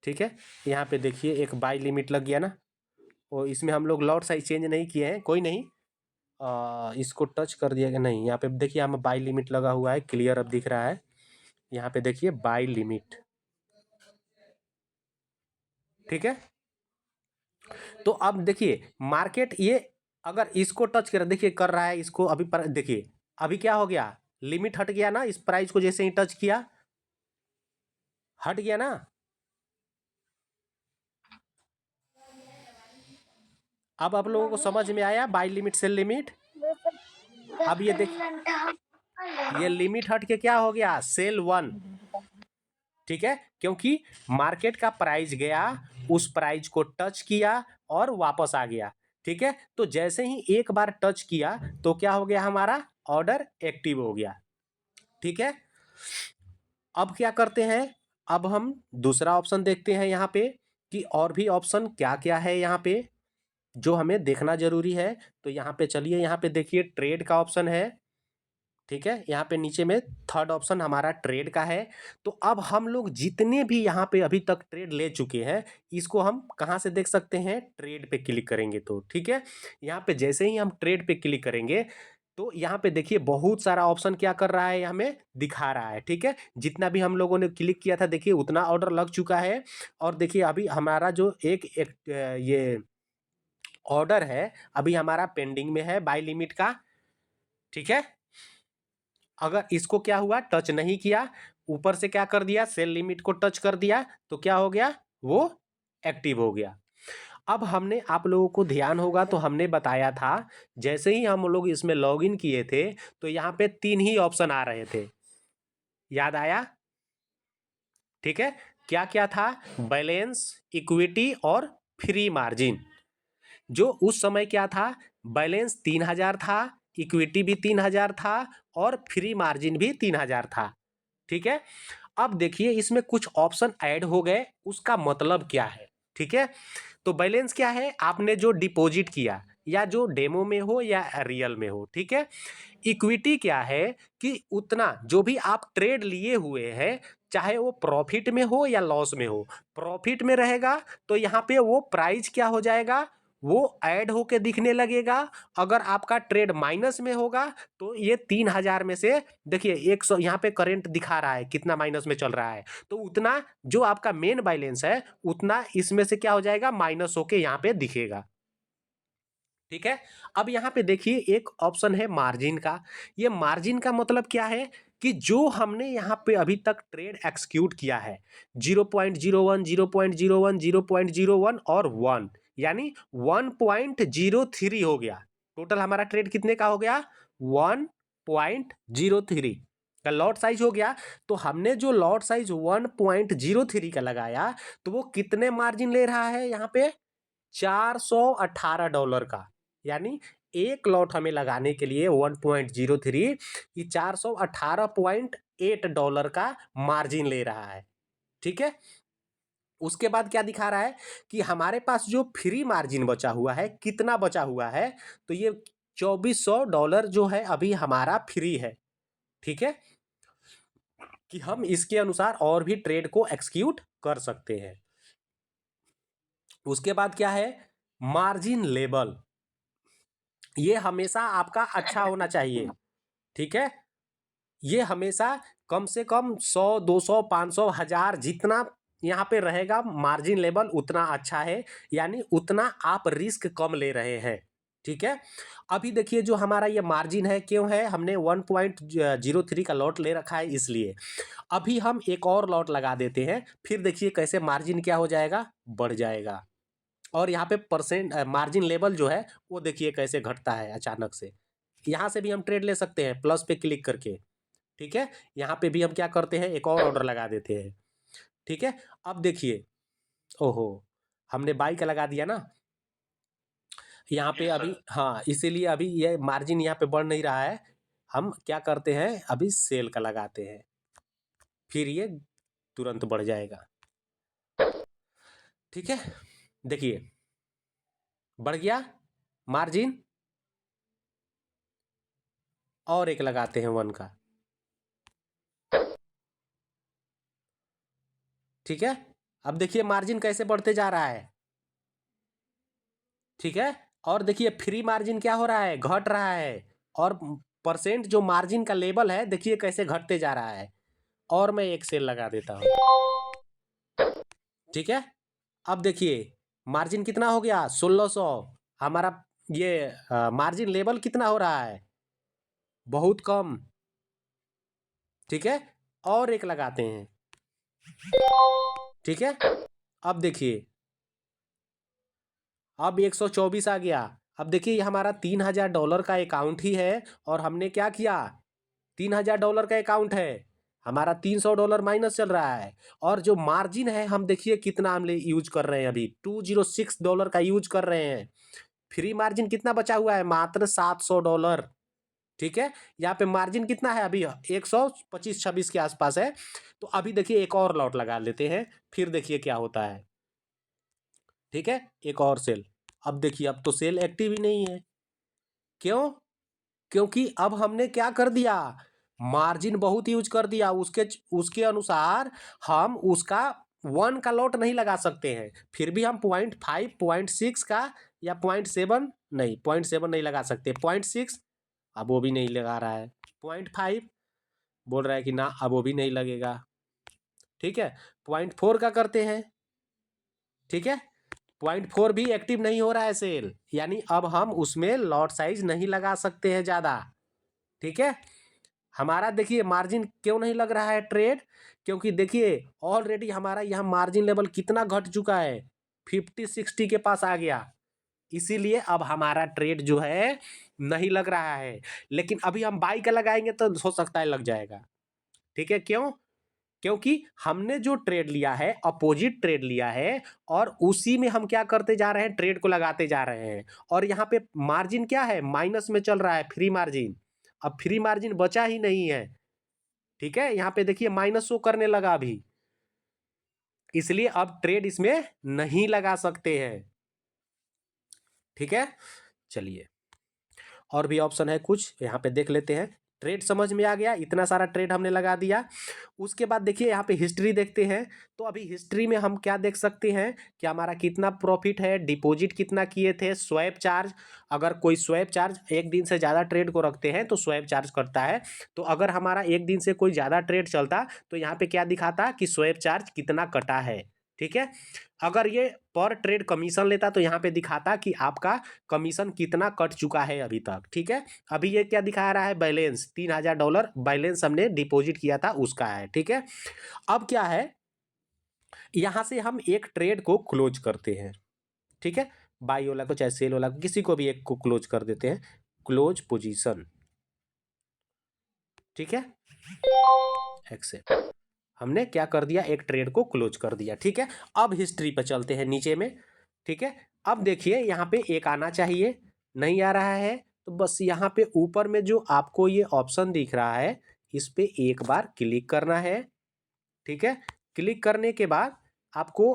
ठीक है, यहाँ पे देखिए एक बाय लिमिट लग गया ना, और इसमें हम लोग लॉट साइज चेंज नहीं किए हैं, कोई नहीं। इसको टच कर दिया, नहीं यहाँ पे देखिए हम बाय लिमिट लगा हुआ है, क्लियर अब दिख रहा है। यहाँ पे देखिए बाय लिमिट। ठीक है, तो अब देखिए मार्केट ये अगर इसको टच कर, देखिए कर रहा है इसको अभी पर, देखिए अभी क्या हो गया, लिमिट हट गया ना, इस प्राइस को जैसे ही टच किया हट गया ना। अब आप लोगों को समझ में आया बाय लिमिट सेल लिमिट। अब ये देख, ये लिमिट हट के क्या हो गया सेल 1। ठीक है, क्योंकि मार्केट का प्राइस गया, उस प्राइस को टच किया और वापस आ गया। ठीक है, तो जैसे ही एक बार टच किया तो क्या हो गया, हमारा ऑर्डर एक्टिव हो गया। ठीक है, अब क्या करते हैं, अब हम दूसरा ऑप्शन देखते हैं यहाँ पे कि और भी ऑप्शन क्या क्या है यहाँ पे जो हमें देखना जरूरी है। तो यहाँ पे चलिए, यहाँ पे देखिए ट्रेड का ऑप्शन है। ठीक है, यहाँ पे नीचे में थर्ड ऑप्शन हमारा ट्रेड का है। तो अब हम लोग जितने भी यहाँ पे अभी तक ट्रेड ले चुके हैं, इसको हम कहाँ से देख सकते हैं, ट्रेड पे क्लिक करेंगे तो। ठीक है, यहाँ पे जैसे ही हम ट्रेड पे क्लिक करेंगे तो यहाँ पे देखिए बहुत सारा ऑप्शन क्या कर रहा है, हमें दिखा रहा है। ठीक है, जितना भी हम लोगों ने क्लिक किया था देखिए उतना ऑर्डर लग चुका है। और देखिए अभी हमारा जो एक ये ऑर्डर है अभी हमारा पेंडिंग में है बाय लिमिट का। ठीक है, अगर इसको क्या हुआ टच नहीं किया, ऊपर से क्या कर दिया सेल लिमिट को टच कर दिया, तो क्या हो गया वो एक्टिव हो गया। अब हमने आप लोगों को ध्यान होगा तो हमने बताया था, जैसे ही हम लोग इसमें लॉगिन किए थे तो यहाँ पे 3 ही ऑप्शन आ रहे थे, याद आया। ठीक है, क्या क्या था, बैलेंस, इक्विटी और फ्री मार्जिन। जो उस समय क्या था, बैलेंस 3000 था, इक्विटी भी 3000 था और फ्री मार्जिन भी 3000 था। ठीक है, अब देखिए इसमें कुछ ऑप्शन ऐड हो गए, उसका मतलब क्या है। ठीक है, तो बैलेंस क्या है, आपने जो डिपॉजिट किया या जो डेमो में हो या रियल में हो। ठीक है, इक्विटी क्या है कि उतना जो भी आप ट्रेड लिए हुए हैं, चाहे वो प्रॉफिट में हो या लॉस में हो, प्रॉफिट में रहेगा तो यहाँ पे वो प्राइस क्या हो जाएगा, वो ऐड होके दिखने लगेगा। अगर आपका ट्रेड माइनस में होगा तो ये 3000 में से देखिए 100 यहाँ पे करंट दिखा रहा है कितना माइनस में चल रहा है, तो उतना जो आपका मेन बैलेंस है उतना इसमें से क्या हो जाएगा माइनस होके यहाँ पे दिखेगा। ठीक है, अब यहाँ पे देखिए एक ऑप्शन है मार्जिन का। ये मार्जिन का मतलब क्या है कि जो हमने यहाँ पे अभी तक ट्रेड एक्सक्यूट किया है 0.01 0.01 0.01 और 1, यानी 1.03 हो गया। टोटल हमारा ट्रेड कितने का हो गया 1.03 का लॉट साइज हो गया। तो हमने जो लॉट साइज 1.03 का लगाया तो वो कितने मार्जिन ले रहा है यहाँ पे $418 का, यानी एक लॉट हमें लगाने के लिए 1.03 ये $418.8 का मार्जिन ले रहा है। ठीक है, उसके बाद क्या दिखा रहा है कि हमारे पास जो फ्री मार्जिन बचा हुआ है कितना बचा हुआ है, तो ये $2400 जो है अभी हमारा फ्री है। ठीक है, कि हम इसके अनुसार और भी ट्रेड को एक्सक्यूट कर सकते हैं। उसके बाद क्या है मार्जिन लेवल, ये हमेशा आपका अच्छा होना चाहिए। ठीक है, ये हमेशा कम से कम 100 200 500 1000 जितना यहाँ पे रहेगा मार्जिन लेवल उतना अच्छा है, यानी उतना आप रिस्क कम ले रहे हैं। ठीक है, अभी देखिए जो हमारा ये मार्जिन है, क्यों है, हमने 1.03 का लॉट ले रखा है इसलिए। अभी हम एक और लॉट लगा देते हैं, फिर देखिए कैसे मार्जिन क्या हो जाएगा, बढ़ जाएगा। और यहाँ पे परसेंट मार्जिन लेवल जो है वो देखिए कैसे घटता है अचानक से। यहाँ से भी हम ट्रेड ले सकते हैं प्लस पे क्लिक करके। ठीक है, यहाँ पे भी हम क्या करते हैं, एक और ऑर्डर लगा देते हैं। ठीक है, अब देखिए, ओहो, हमने बाई का लगा दिया ना, यहाँ पे यस अभी, सर। हाँ, इसीलिए अभी ये मार्जिन यहाँ पे बढ़ नहीं रहा है। हम क्या करते हैं, अभी सेल का लगाते हैं, फिर ये तुरंत बढ़ जाएगा। ठीक है, देखिए बढ़ गया मार्जिन। और एक लगाते हैं 1 का। ठीक है, अब देखिए मार्जिन कैसे बढ़ते जा रहा है। ठीक है, और देखिए फ्री मार्जिन क्या हो रहा है, घट रहा है। और परसेंट जो मार्जिन का लेवल है देखिए कैसे घटते जा रहा है। और मैं एक सेल लगा देता हूँ। ठीक है, अब देखिए मार्जिन कितना हो गया, 1600। हमारा ये मार्जिन लेवल कितना हो रहा है, बहुत कम। ठीक है, और एक लगाते हैं। ठीक है, अब देखिए, अब 124 आ गया। अब देखिए ये हमारा $3000 का अकाउंट ही है, और हमने क्या किया, $3000 का अकाउंट है, हमारा $300 माइनस चल रहा है। और जो मार्जिन है हम देखिए कितना हम यूज कर रहे हैं, अभी $206 का यूज कर रहे हैं। फ्री मार्जिन कितना बचा हुआ है, मात्र $700। ठीक है, यहाँ पे मार्जिन कितना है अभी, 125-26 के आसपास है। तो अभी देखिए एक और लॉट लगा लेते हैं, फिर देखिए क्या होता है। ठीक है, एक और सेल। अब देखिए अब तो सेल एक्टिव ही नहीं है, क्यों, क्योंकि अब हमने क्या कर दिया, मार्जिन बहुत यूज कर दिया, उसके उसके अनुसार हम उसका 1 का लॉट नहीं लगा सकते हैं। फिर भी हम 0.5 0.6 का, या 0.7, नहीं 0.7 नहीं लगा सकते, 0.6, अब वो भी नहीं लगा रहा है। 0.5 बोल रहा है कि ना, अब वो भी नहीं लगेगा। ठीक है, 0.4 का करते हैं। ठीक है, 0.4 भी एक्टिव नहीं हो रहा है सेल, यानी अब हम उसमें लॉट साइज नहीं लगा सकते हैं ज़्यादा। ठीक है, हमारा देखिए मार्जिन क्यों नहीं लग रहा है ट्रेड, क्योंकि देखिए ऑलरेडी हमारा यहाँ मार्जिन लेवल कितना घट चुका है, 50-60 के पास आ गया। इसीलिए अब हमारा ट्रेड जो है नहीं लग रहा है। लेकिन अभी हम बाई का लगाएंगे तो हो सकता है लग जाएगा। ठीक है, क्यों, क्योंकि हमने जो ट्रेड लिया है अपोजिट ट्रेड लिया है, और उसी में हम क्या करते जा रहे हैं, ट्रेड को लगाते जा रहे हैं। और यहाँ पे मार्जिन क्या है, माइनस में चल रहा है, फ्री मार्जिन। अब फ्री मार्जिन बचा ही नहीं है। ठीक है, यहाँ पे देखिए माइनस शो करने लगा अभी, इसलिए अब ट्रेड इसमें नहीं लगा सकते हैं। ठीक है, चलिए और भी ऑप्शन है कुछ, यहाँ पे देख लेते हैं। ट्रेड समझ में आ गया, इतना सारा ट्रेड हमने लगा दिया। उसके बाद देखिए यहाँ पे हिस्ट्री देखते हैं। तो अभी हिस्ट्री में हम क्या देख सकते हैं कि हमारा कितना प्रॉफिट है, डिपॉजिट कितना किए थे, स्वैप चार्ज, अगर कोई स्वैप चार्ज एक दिन से ज़्यादा ट्रेड को रखते हैं तो स्वैप चार्ज करता है। तो अगर हमारा एक दिन से कोई ज़्यादा ट्रेड चलता तो यहाँ पे क्या दिखाता कि स्वैप चार्ज कितना कटा है। ठीक है, अगर ये पर ट्रेड कमीशन लेता तो यहाँ पे दिखाता कि आपका कमीशन कितना कट चुका है अभी तक। ठीक है, अभी ये क्या दिखा रहा है, बैलेंस $3000 बैलेंस हमने डिपॉजिट किया था उसका है। ठीक है, अब क्या है, यहां से हम एक ट्रेड को क्लोज करते हैं। ठीक है, बाई वाला को चाहे सेल वाला को, किसी को भी एक को क्लोज कर देते हैं, क्लोज पोजीशन। ठीक है, एक्सेप्ट, हमने क्या कर दिया, एक ट्रेड को क्लोज कर दिया। ठीक है, अब हिस्ट्री पे चलते हैं नीचे में। ठीक है, अब देखिए यहाँ पे एक आना चाहिए, नहीं आ रहा है, तो बस यहाँ पे ऊपर में जो आपको ये ऑप्शन दिख रहा है इस पे एक बार क्लिक करना है। ठीक है, क्लिक करने के बाद आपको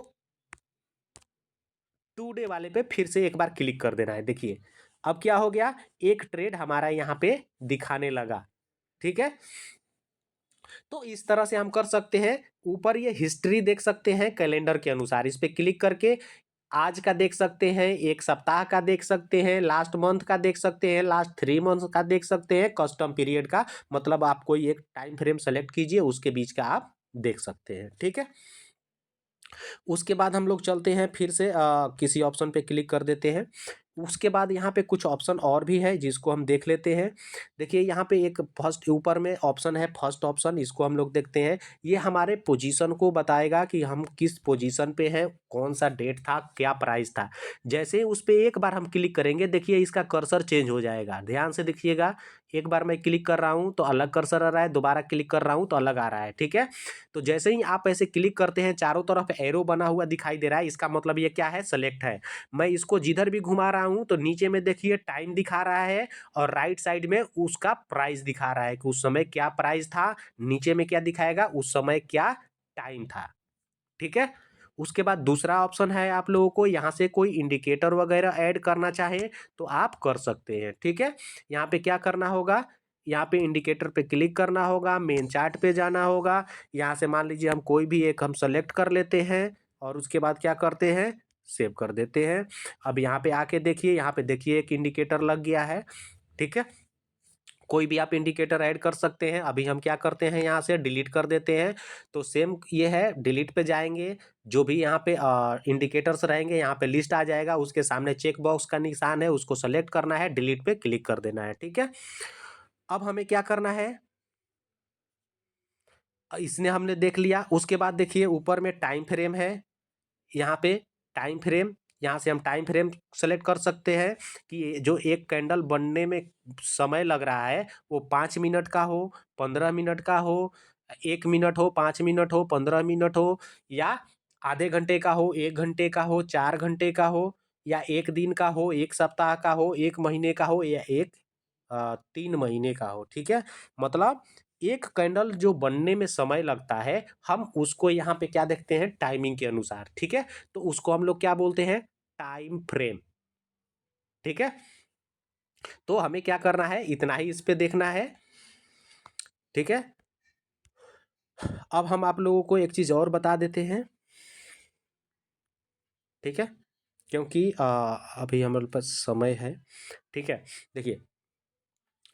टू डे वाले पे फिर से एक बार क्लिक कर देना है। देखिए अब क्या हो गया, एक ट्रेड हमारा यहाँ पे दिखाने लगा। ठीक है, तो इस तरह से हम कर सकते हैं। ऊपर ये हिस्ट्री देख सकते हैं कैलेंडर के अनुसार, इस पे क्लिक करके आज का देख सकते हैं, एक सप्ताह का देख सकते हैं, लास्ट मंथ का देख सकते हैं, लास्ट 3 मंथ का देख सकते हैं, कस्टम पीरियड का, मतलब आप कोई एक टाइम फ्रेम सेलेक्ट कीजिए उसके बीच का आप देख सकते हैं। ठीक है, उसके बाद हम लोग चलते हैं फिर से किसी ऑप्शन पे क्लिक कर देते हैं। उसके बाद यहाँ पे कुछ ऑप्शन और भी है जिसको हम देख लेते हैं। देखिए यहाँ पे एक फर्स्ट ऊपर में ऑप्शन है, फर्स्ट ऑप्शन, इसको हम लोग देखते हैं। ये हमारे पोजीशन को बताएगा कि हम किस पोजीशन पे हैं, कौन सा डेट था, क्या प्राइस था। जैसे ही उस पे एक बार हम क्लिक करेंगे, देखिए इसका कर्सर चेंज हो जाएगा। ध्यान से देखिएगा, एक बार मैं क्लिक कर रहा हूँ तो अलग कर्सर आ रहा है, दोबारा क्लिक कर रहा हूँ तो अलग आ रहा है। ठीक है, तो जैसे ही आप ऐसे क्लिक करते हैं, चारों तरफ एरो बना हुआ दिखाई दे रहा है, इसका मतलब ये क्या है, सेलेक्ट है। मैं इसको जिधर भी घुमा रहा हूँ तो नीचे में देखिए टाइम दिखा रहा है और राइट साइड में उसका प्राइस दिखा रहा है कि उस समय क्या प्राइस था। नीचे में क्या दिखाएगा, उस समय क्या टाइम था। ठीक है, उसके बाद दूसरा ऑप्शन है, आप लोगों को यहाँ से कोई इंडिकेटर वगैरह ऐड करना चाहे तो आप कर सकते हैं। ठीक है, यहाँ पे क्या करना होगा, यहाँ पे इंडिकेटर पे क्लिक करना होगा, मेन चार्ट पे जाना होगा। यहाँ से मान लीजिए हम कोई भी एक हम सेलेक्ट कर लेते हैं और उसके बाद क्या करते हैं, सेव कर देते हैं। अब यहाँ पे आके देखिए, यहाँ पे देखिए एक इंडिकेटर लग गया है। ठीक है, कोई भी आप इंडिकेटर ऐड कर सकते हैं। अभी हम क्या करते हैं, यहाँ से डिलीट कर देते हैं। तो सेम ये है, डिलीट पे जाएंगे, जो भी यहाँ पे इंडिकेटर्स रहेंगे यहाँ पे लिस्ट आ जाएगा, उसके सामने चेक बॉक्स का निशान है, उसको सेलेक्ट करना है, डिलीट पे क्लिक कर देना है। ठीक है, अब हमें क्या करना है, इसने हमने देख लिया। उसके बाद देखिए ऊपर में टाइम फ्रेम है, यहाँ पे टाइम फ्रेम, यहाँ से हम टाइम फ्रेम सेलेक्ट कर सकते हैं कि जो एक कैंडल बनने में समय लग रहा है वो 5 मिनट का हो, 15 मिनट का हो, 1 मिनट हो, 5 मिनट हो, 15 मिनट हो, या आधे घंटे का हो, 1 घंटे का हो, 4 घंटे का हो, या 1 दिन का हो, 1 सप्ताह का हो, 1 महीने का हो, या 3 महीने का हो। ठीक है, मतलब एक कैंडल जो बनने में समय लगता है, हम उसको यहाँ पे क्या देखते हैं, टाइमिंग के अनुसार। ठीक है, तो उसको हम लोग क्या बोलते हैं, टाइम फ्रेम। ठीक है, तो हमें क्या करना है, इतना ही इस पे देखना है। ठीक है, अब हम आप लोगों को एक चीज और बता देते हैं। ठीक है, क्योंकि अभी हमारे पास समय है। ठीक है, देखिए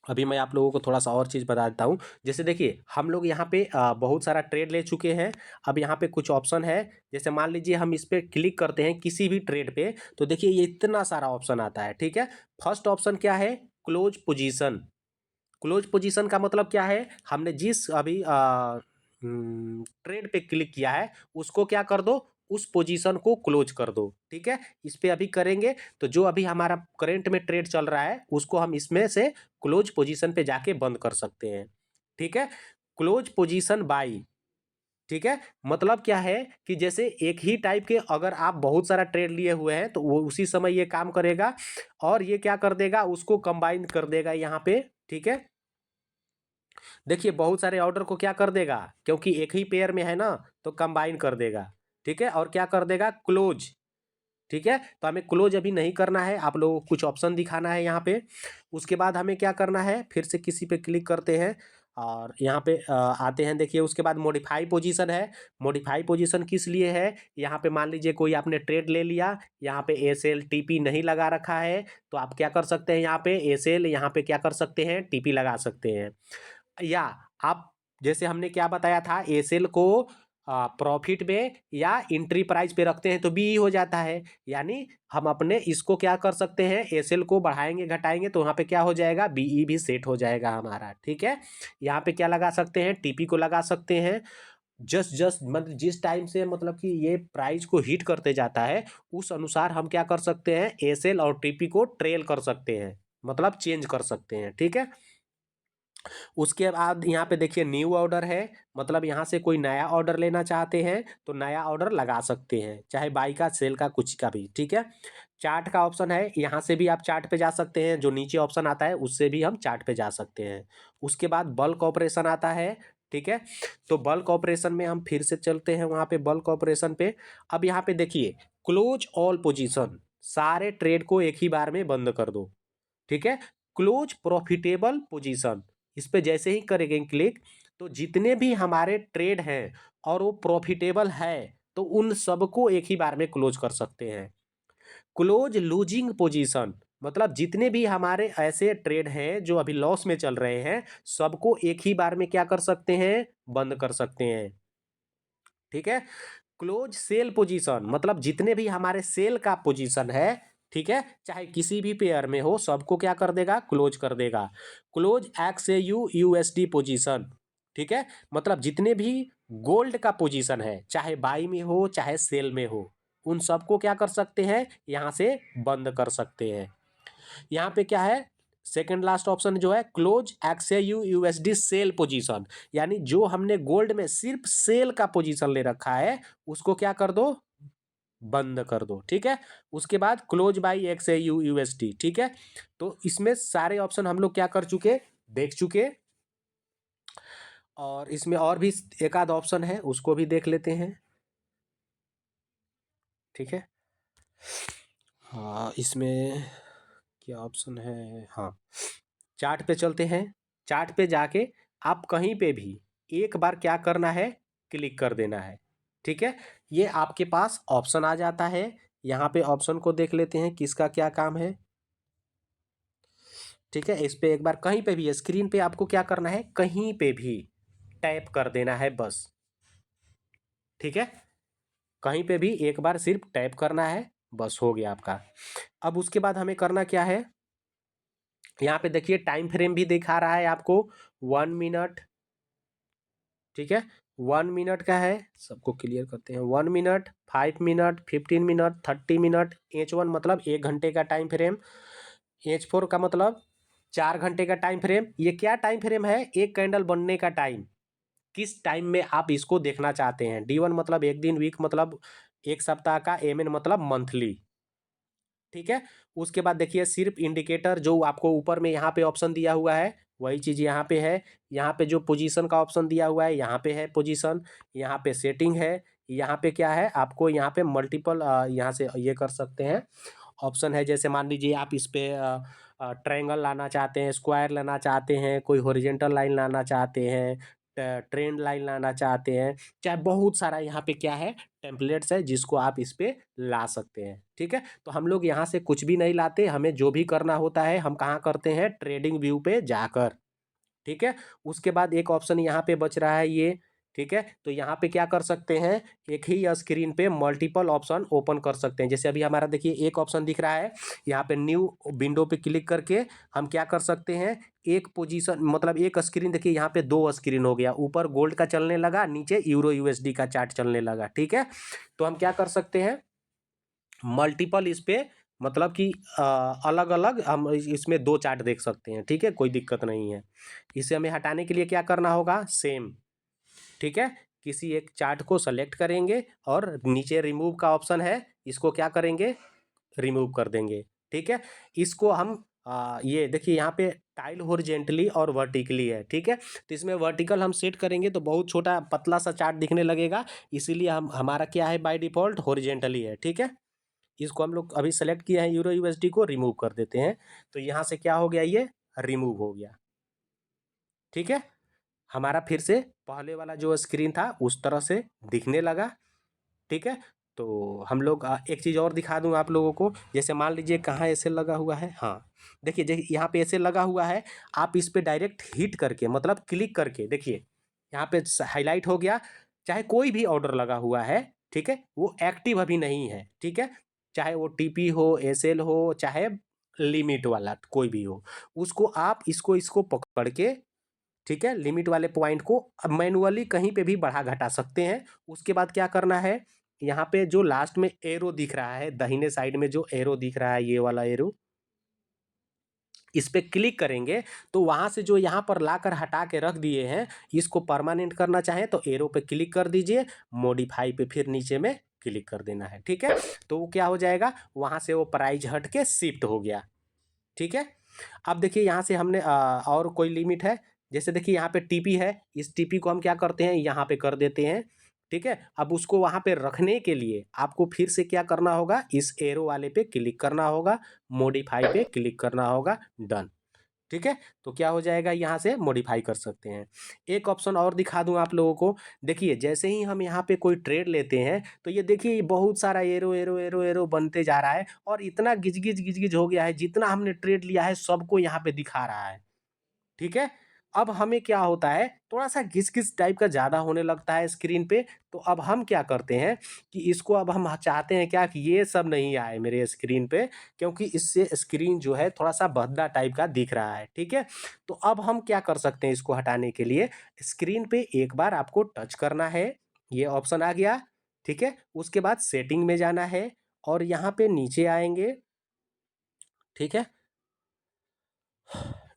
अभी मैं आप लोगों को थोड़ा सा और चीज़ बता देता हूँ। जैसे देखिए हम लोग यहाँ पे बहुत सारा ट्रेड ले चुके हैं। अब यहाँ पे कुछ ऑप्शन है, जैसे मान लीजिए हम इस पे क्लिक करते हैं किसी भी ट्रेड पे, तो देखिए ये इतना सारा ऑप्शन आता है। ठीक है, फर्स्ट ऑप्शन क्या है, क्लोज पोजीशन। क्लोज पोजीशन का मतलब क्या है, हमने जिस अभी ट्रेड पे क्लिक किया है उसको क्या कर दो, उस पोजीशन को क्लोज कर दो। ठीक है, इस पे अभी करेंगे तो जो अभी हमारा करंट में ट्रेड चल रहा है उसको हम इसमें से क्लोज पोजीशन पे जाके बंद कर सकते हैं। ठीक है, क्लोज पोजीशन बाई। ठीक है, मतलब क्या है कि जैसे एक ही टाइप के अगर आप बहुत सारा ट्रेड लिए हुए हैं तो वो उसी समय ये काम करेगा, और ये क्या कर देगा, उसको कंबाइन कर देगा यहाँ पे। ठीक है, देखिए बहुत सारे ऑर्डर को क्या कर देगा, क्योंकि एक ही पेयर में है ना, तो कंबाइन कर देगा। ठीक है, और क्या कर देगा, क्लोज। ठीक है, तो हमें क्लोज अभी नहीं करना है, आप लोगों को कुछ ऑप्शन दिखाना है यहाँ पे। उसके बाद हमें क्या करना है, फिर से किसी पे क्लिक करते हैं और यहाँ पे आते हैं। देखिए उसके बाद मॉडिफाई पोजीशन है। मॉडिफाई पोजीशन किस लिए है, यहाँ पे मान लीजिए कोई आपने ट्रेड ले लिया, यहाँ पे एस एल टीपी नहीं लगा रखा है, तो आप क्या कर सकते हैं, यहाँ पे एस एल, यहाँ पे क्या कर सकते हैं, टीपी लगा सकते हैं। या आप, जैसे हमने क्या बताया था, एसएल को प्रॉफिट में या एंट्री प्राइस पे रखते हैं तो बी हो जाता है। यानी हम अपने इसको क्या कर सकते हैं, एसएल को बढ़ाएंगे घटाएंगे तो वहाँ पे क्या हो जाएगा, बीई भी सेट हो जाएगा हमारा। ठीक है, यहाँ पे क्या लगा सकते हैं, टीपी को लगा सकते हैं। जस्ट जस्ट मतलब जिस टाइम से मतलब कि ये प्राइस को हिट करते जाता है उस अनुसार हम क्या कर सकते हैं, एसएल और टीपी को ट्रेल कर सकते हैं, मतलब चेंज कर सकते हैं। ठीक है, उसके बाद यहाँ पे देखिए न्यू ऑर्डर है, मतलब यहाँ से कोई नया ऑर्डर लेना चाहते हैं तो नया ऑर्डर लगा सकते हैं, चाहे बाई का, सेल का, कुछ का भी। ठीक है, चार्ट का ऑप्शन है, यहाँ से भी आप चार्ट पे जा सकते हैं, जो नीचे ऑप्शन आता है उससे भी हम चार्ट पे जा सकते हैं। उसके बाद बल्क ऑपरेशन आता है। ठीक है, तो बल्क ऑपरेशन में हम फिर से चलते हैं वहाँ पे बल्क ऑपरेशन पे। अब यहाँ पे देखिए क्लोज ऑल पोजीशन, सारे ट्रेड को एक ही बार में बंद कर दो। ठीक है, क्लोज प्रॉफिटेबल पोजीशन, इस पे जैसे ही करेंगे क्लिक तो जितने भी हमारे ट्रेड हैं और वो प्रॉफिटेबल है तो उन सबको एक ही बार में क्लोज कर सकते हैं। क्लोज लूजिंग पोजीशन, मतलब जितने भी हमारे ऐसे ट्रेड हैं जो अभी लॉस में चल रहे हैं सबको एक ही बार में क्या कर सकते हैं, बंद कर सकते हैं। ठीक है, क्लोज सेल पोजीशन मतलब जितने भी हमारे सेल का पोजीशन है, ठीक है, चाहे किसी भी पेयर में हो, सबको क्या कर देगा, क्लोज कर देगा। क्लोज XAU USD पोजीशन, ठीक है, मतलब जितने भी गोल्ड का पोजीशन है, चाहे बाई में हो चाहे सेल में हो, उन सबको क्या कर सकते हैं, यहां से बंद कर सकते हैं। यहाँ पे क्या है, सेकंड लास्ट ऑप्शन जो है close XAU USD sell position, यानी जो हमने गोल्ड में सिर्फ सेल का पोजीशन ले रखा है उसको क्या कर दो, बंद कर दो, ठीक है। उसके बाद क्लोज बाई XAU USD, ठीक है। तो इसमें सारे ऑप्शन हम लोग क्या कर चुके, देख चुके, और इसमें और भी एक आध ऑप्शन है उसको भी देख लेते हैं, ठीक है। हाँ, इसमें क्या ऑप्शन है, हाँ, चार्ट पे चलते हैं। चार्ट पे जाके आप कहीं पे भी एक बार क्या करना है, क्लिक कर देना है, ठीक है। ये आपके पास ऑप्शन आ जाता है। यहाँ पे ऑप्शन को देख लेते हैं किसका क्या काम है, ठीक है। इस पे एक बार कहीं पे भी स्क्रीन पे आपको क्या करना है, कहीं पे भी टैप कर देना है बस, ठीक है। कहीं पे भी एक बार सिर्फ टैप करना है, बस हो गया आपका। अब उसके बाद हमें करना क्या है, यहाँ पे देखिए टाइम फ्रेम भी दिखा रहा है आपको 1 मिनट, ठीक है। 1 मिनट का है, सबको क्लियर करते हैं। 1 minute, 5 minute, 15 minute, 30 minute, H1 मतलब 1 घंटे का टाइम फ्रेम, H4 का मतलब 4 घंटे का टाइम फ्रेम। ये क्या टाइम फ्रेम है, एक कैंडल बनने का टाइम, किस टाइम में आप इसको देखना चाहते हैं। D1 मतलब एक दिन, वीक मतलब एक सप्ताह का, MN मतलब मंथली, ठीक है। उसके बाद देखिए सिर्फ इंडिकेटर जो आपको ऊपर में यहाँ पे ऑप्शन दिया हुआ है वही चीज यहाँ पे है। यहाँ पे जो पोजीशन का ऑप्शन दिया हुआ है यहाँ पे है पोजीशन, यहाँ पे सेटिंग है, यहाँ पे क्या है, आपको यहाँ पे मल्टीपल यहाँ से ये कर सकते हैं ऑप्शन है। जैसे मान लीजिए आप इस पे ट्रायंगल लाना चाहते हैं, स्क्वायर लाना चाहते हैं, कोई हॉरिजेंटल लाइन लाना चाहते हैं, ट्रेंड लाइन लाना चाहते हैं, चाहे बहुत सारा यहाँ पे क्या है टेम्पलेट्स है जिसको आप इस पे ला सकते हैं, ठीक है। तो हम लोग यहाँ से कुछ भी नहीं लाते, हमें जो भी करना होता है हम कहाँ करते हैं, ट्रेडिंग व्यू पे जाकर, ठीक है। उसके बाद एक ऑप्शन यहाँ पे बच रहा है ये, ठीक है। तो यहाँ पे क्या कर सकते हैं, एक ही स्क्रीन पे मल्टीपल ऑप्शन ओपन कर सकते हैं। जैसे अभी हमारा देखिए एक ऑप्शन दिख रहा है, यहाँ पे न्यू विंडो पे क्लिक करके हम क्या कर सकते हैं, एक पोजीशन मतलब एक स्क्रीन, देखिए यहाँ पे 2 स्क्रीन हो गया, ऊपर गोल्ड का चलने लगा, नीचे यूरो USD का चार्ट चलने लगा, ठीक है। तो हम क्या कर सकते हैं, मल्टीपल इस पे मतलब कि अलग अलग हम इसमें 2 चार्ट देख सकते हैं, ठीक है, कोई दिक्कत नहीं है। इसे हमें हटाने के लिए क्या करना होगा, सेम, ठीक है। किसी एक चार्ट को सेलेक्ट करेंगे और नीचे रिमूव का ऑप्शन है, इसको क्या करेंगे, रिमूव कर देंगे, ठीक है। इसको हम ये देखिए यहाँ पे टाइल हॉरिजेंटली और वर्टिकली है, ठीक है। तो इसमें वर्टिकल हम सेट करेंगे तो बहुत छोटा पतला सा चार्ट दिखने लगेगा, इसीलिए हम हमारा क्या है बाय डिफॉल्ट हॉरिजेंटली है, ठीक है। इसको हम लोग अभी सेलेक्ट किया है, यूरो USD को रिमूव कर देते हैं। तो यहाँ से क्या हो गया, ये रिमूव हो गया, ठीक है। हमारा फिर से पहले वाला जो स्क्रीन था उस तरह से दिखने लगा, ठीक है। तो हम लोग एक चीज़ और दिखा दूं आप लोगों को, जैसे मान लीजिए कहाँ ऐसे लगा हुआ है, हाँ देखिए देखिए यहाँ पे ऐसे लगा हुआ है, आप इस पे डायरेक्ट हिट करके मतलब क्लिक करके देखिए यहाँ पे हाईलाइट हो गया, चाहे कोई भी ऑर्डर लगा हुआ है, ठीक है, वो एक्टिव अभी नहीं है, ठीक है। चाहे वो TP हो, SL हो, चाहे लिमिट वाला कोई भी हो, उसको आप इसको इसको पकड़ के, ठीक है, लिमिट वाले पॉइंट को मैनुअली कहीं पे भी बढ़ा घटा सकते हैं। उसके बाद क्या करना है, यहाँ पे जो लास्ट में एरो दिख रहा है, दाहिने साइड में जो एरो दिख रहा है, ये वाला एरो, इस पे क्लिक करेंगे तो वहां से जो यहाँ पर लाकर हटा के रख दिए हैं, इसको परमानेंट करना चाहें तो एरो पे क्लिक कर दीजिए, मॉडिफाई पे फिर नीचे में क्लिक कर देना है, ठीक है। तो वो क्या हो जाएगा, वहां से वो प्राइस हट के शिफ्ट हो गया, ठीक है। अब देखिए यहाँ से हमने और कोई लिमिट है, जैसे देखिए यहाँ पे TP है, इस TP को हम क्या करते हैं, यहाँ पे कर देते हैं, ठीक है। अब उसको वहाँ पे रखने के लिए आपको फिर से क्या करना होगा, इस एरो वाले पे क्लिक करना होगा, मॉडिफाई पे क्लिक करना होगा, डन, ठीक है। तो क्या हो जाएगा, यहाँ से मॉडिफाई कर सकते हैं। एक ऑप्शन और दिखा दूं आप लोगों को, देखिए जैसे ही हम यहाँ पे कोई ट्रेड लेते हैं तो ये देखिए ये बहुत सारा एरो एरो एरो एरो बनते जा रहा है और इतना गिज गिज गिज गिज हो गया है, जितना हमने ट्रेड लिया है सबको यहाँ पे दिखा रहा है, ठीक है। अब हमें क्या होता है, थोड़ा-सा घिस-घिस टाइप का ज़्यादा होने लगता है स्क्रीन पे, तो अब हम क्या करते हैं कि इसको अब हम चाहते हैं क्या कि ये सब नहीं आए मेरे स्क्रीन पे, क्योंकि इससे स्क्रीन जो है थोड़ा-सा भद्दा टाइप का दिख रहा है, ठीक है? तो अब हम क्या कर सकते हैं इसको हटाने के लिए, स्क्रीन पे एक बार आपको टच करना है, ये ऑप्शन आ गया, ठीक है? उसके बाद सेटिंग में जाना है और यहाँ पे नीचे आएँगे, ठीक है?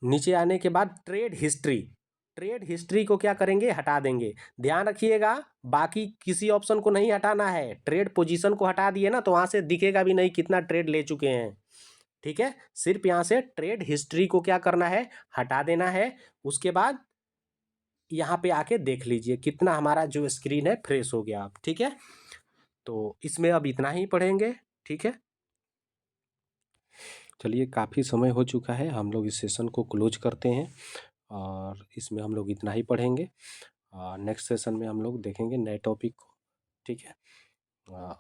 नीचे आने के बाद ट्रेड हिस्ट्री को क्या करेंगे, हटा देंगे। ध्यान रखिएगा, बाकी किसी ऑप्शन को नहीं हटाना है। ट्रेड पोजीशन को हटा दिए ना तो वहाँ से दिखेगा भी नहीं कितना ट्रेड ले चुके हैं, ठीक है? सिर्फ यहाँ से ट्रेड हिस्ट्री को क्या करना है, हटा देना है। उसके बाद यहाँ पे आके देख लीजिए कितना हमारा जो स्क्रीन है फ्रेश हो गया अब, ठीक है? तो इसमें अब इतना ही पढ़ेंगे, ठीक है? चलिए काफ़ी समय हो चुका है, हम लोग इस सेशन को क्लोज करते हैं और इसमें हम लोग इतना ही पढ़ेंगे। नेक्स्ट सेशन में हम लोग देखेंगे नए टॉपिक को, ठीक है?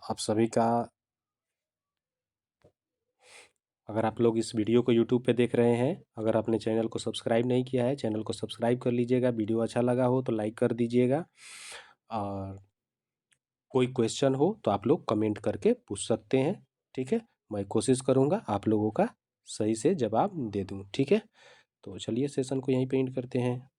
आप सभी का, अगर आप लोग इस वीडियो को यूट्यूब पे देख रहे हैं, अगर आपने चैनल को सब्सक्राइब नहीं किया है, चैनल को सब्सक्राइब कर लीजिएगा। वीडियो अच्छा लगा हो तो लाइक कर दीजिएगा और कोई क्वेश्चन हो तो आप लोग कमेंट करके पूछ सकते हैं, ठीक है? मैं कोशिश करूँगा आप लोगों का सही से जवाब दे दूँ, ठीक है? तो चलिए सेशन को यहीं पे एंड करते हैं।